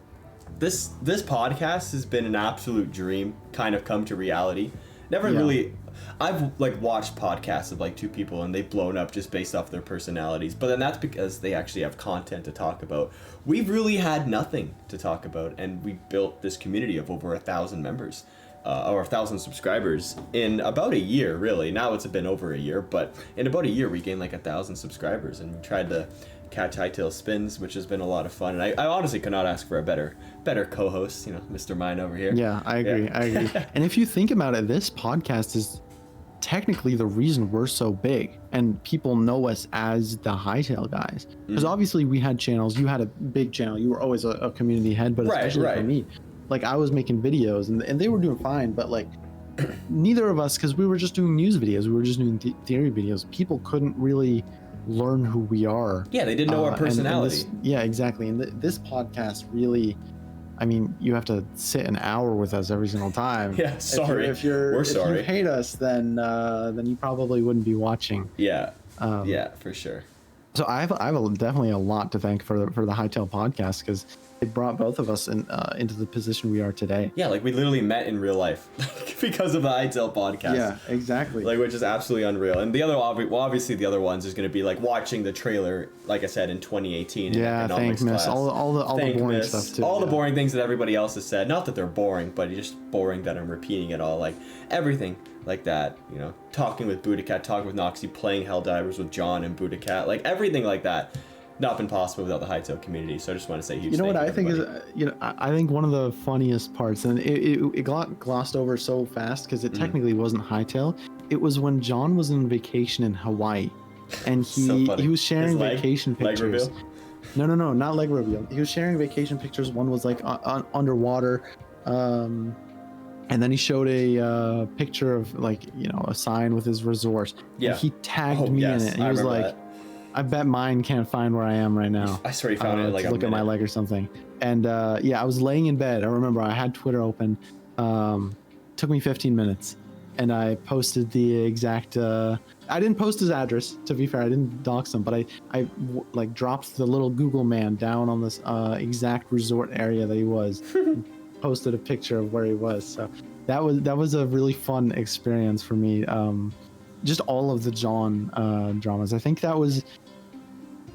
this podcast has been an absolute dream, kind of come to reality. Never really. I've like watched podcasts of like two people and they've blown up just based off their personalities, but then that's because they actually have content to talk about. We've really had nothing to talk about, and we built this community of over 1,000 members, or 1,000 subscribers in about a year. Really, now it's been over a year, but in about a year we gained like 1,000 subscribers, and we tried to catch Hytale spins, which has been a lot of fun. And I honestly could not ask for a better co-host, Mr. Myne over here. Yeah, I agree. And if you think about it, this podcast is technically the reason we're so big and people know us as the Hytale guys. Because obviously we had channels. You had a big channel. You were always a community head, but especially for me, like I was making videos and they were doing fine, but like neither of us, because we were just doing news videos. We were just doing theory videos. People couldn't really learn who we are. Yeah, they didn't know our personality. Yeah, exactly. And this podcast really, I mean, you have to sit an hour with us every single time. Yeah, sorry. If you hate us, then you probably wouldn't be watching. Yeah, yeah, for sure. So I have definitely a lot to thank for the Hytale podcast, because it brought both of us into the position we are today. Yeah, like we literally met in real life because of the Hytale podcast. Yeah, exactly. Like, which is absolutely unreal. And the other, obviously, the other ones is going to be like watching the trailer, like I said, in 2018. Yeah, in thank miss. All the boring stuff too. All the boring things that everybody else has said. Not that they're boring, but just boring that I'm repeating it all. Like everything like that. Talking with Buddha Cat, talking with Noxie, playing Helldivers with John and Buddha Cat, like everything like that. not been possible without the Hytale community. So I just want to say huge. You know what I think everybody. is, I think one of the funniest parts, and it got glossed over so fast because it technically wasn't Hytale. It was when John was on vacation in Hawaii, and he was sharing vacation pictures. No, not leg reveal. He was sharing vacation pictures. One was like underwater, and then he showed a picture of like a sign with his resort. Yeah. And he tagged me in it. And he was like, I bet Myne can't find where I am right now. I swear he found it in like a look at my leg or something. And I was laying in bed. I remember I had Twitter open. Took me 15 minutes, and I posted the exact. I didn't post his address. To be fair, I didn't dox him, but I like dropped the little Google man down on this exact resort area that he was. And posted a picture of where he was. So that was a really fun experience for me. Just all of the John dramas. I think that was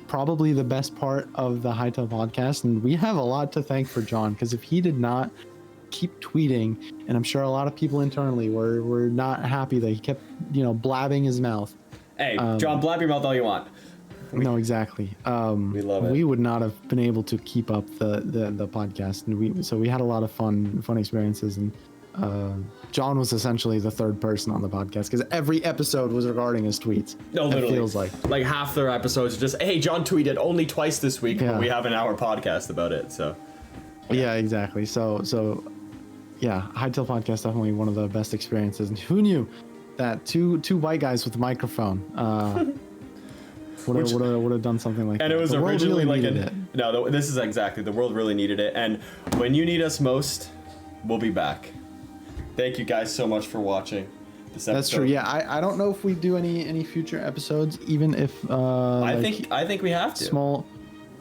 probably the best part of the Hytale podcast, and we have a lot to thank for John, because if he did not keep tweeting, and I'm sure a lot of people internally were not happy that he kept blabbing his mouth. Hey, John, blab your mouth all you want. No, exactly. We love it. We would not have been able to keep up the podcast, and we had a lot of fun experiences, and John was essentially the third person on the podcast because every episode was regarding his tweets. No, literally. It feels like half their episodes are just, hey, John tweeted only twice this week, but we have an hour podcast about it. So yeah, exactly. So yeah, Hytale podcast definitely one of the best experiences. And who knew that two white guys with a microphone would have done something like that. And it was the originally really like this is exactly, the world really needed it. And when you need us most, we'll be back. Thank you guys so much for watching this episode. That's true. Yeah, I don't know if we do any future episodes, even if I think we have to.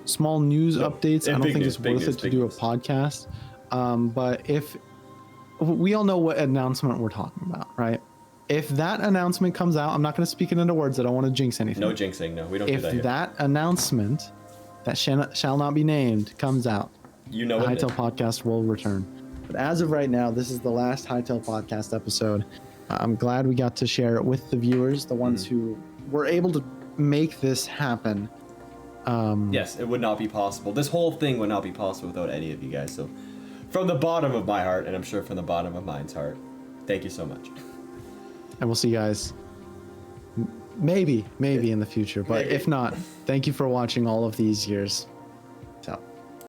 Small news updates. I don't think it's worth it to do a news. podcast. But if we all know what announcement we're talking about, right? If that announcement comes out, I'm not going to speak it into words. I don't want to jinx anything. No jinxing. No, we don't do that here. If that announcement that shall not be named comes out, the Hytale podcast will return. But as of right now, this is the last Hytale podcast episode. I'm glad we got to share it with the viewers, the ones who were able to make this happen. Yes, it would not be possible. This whole thing would not be possible without any of you guys. So from the bottom of my heart, and I'm sure from the bottom of Myne's heart, thank you so much. And we'll see you guys maybe in the future. But if not, thank you for watching all of these years.